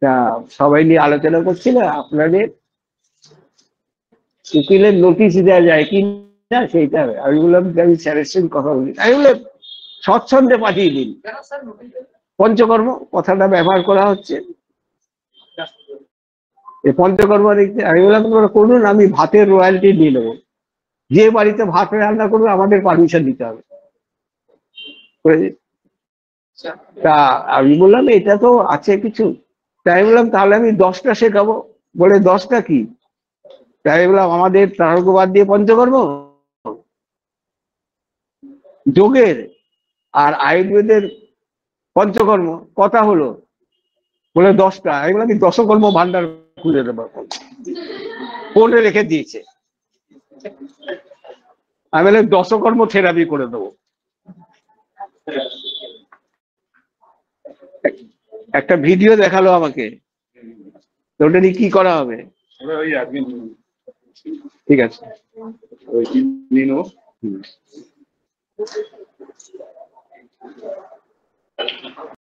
তা সবাই নিয়ে আলোচনা করছিল, আপনাদের উকিলের নোটিশ দেওয়া যায় কি না সেইটা। আমি বললাম আমি স্যারের সঙ্গে কথা বলি। আমি বললাম স্বচ্ছন্দে পাঠিয়ে দিন, পঞ্চকর্ম কথাটা ব্যবহার করা হচ্ছে। এই পঞ্চকর্ম দেখতে আমি বললাম তোমরা করুন, আমি ভাতের রয়্যালটি নিয়ে নেবো, যে বাড়িতে ভাত রান্না করবে আমাদের পারমিশন দিতে হবে। তা আমি বললাম এটা তো আছে কিছু। তাই বললাম তাহলে আমি 10টা শেখাবো। বলে 10টা কি? তাই বললাম আমাদের তারকবাদ দিয়ে পঞ্চকর্ম, যোগের আর আয়ুর্বেদের পঞ্চকর্ম কথা হলো, বলে 10টা। আমি বললাম দশকর্ম ভান্ডার খুলে দেবো, ফোনে রেখে দিয়েছে। আমি বললাম দশকর্ম থেরাপি করে দেবো। একটা ভিডিও দেখালো আমাকে, ওটা নিয়ে কি করা হবে? ঠিক আছে,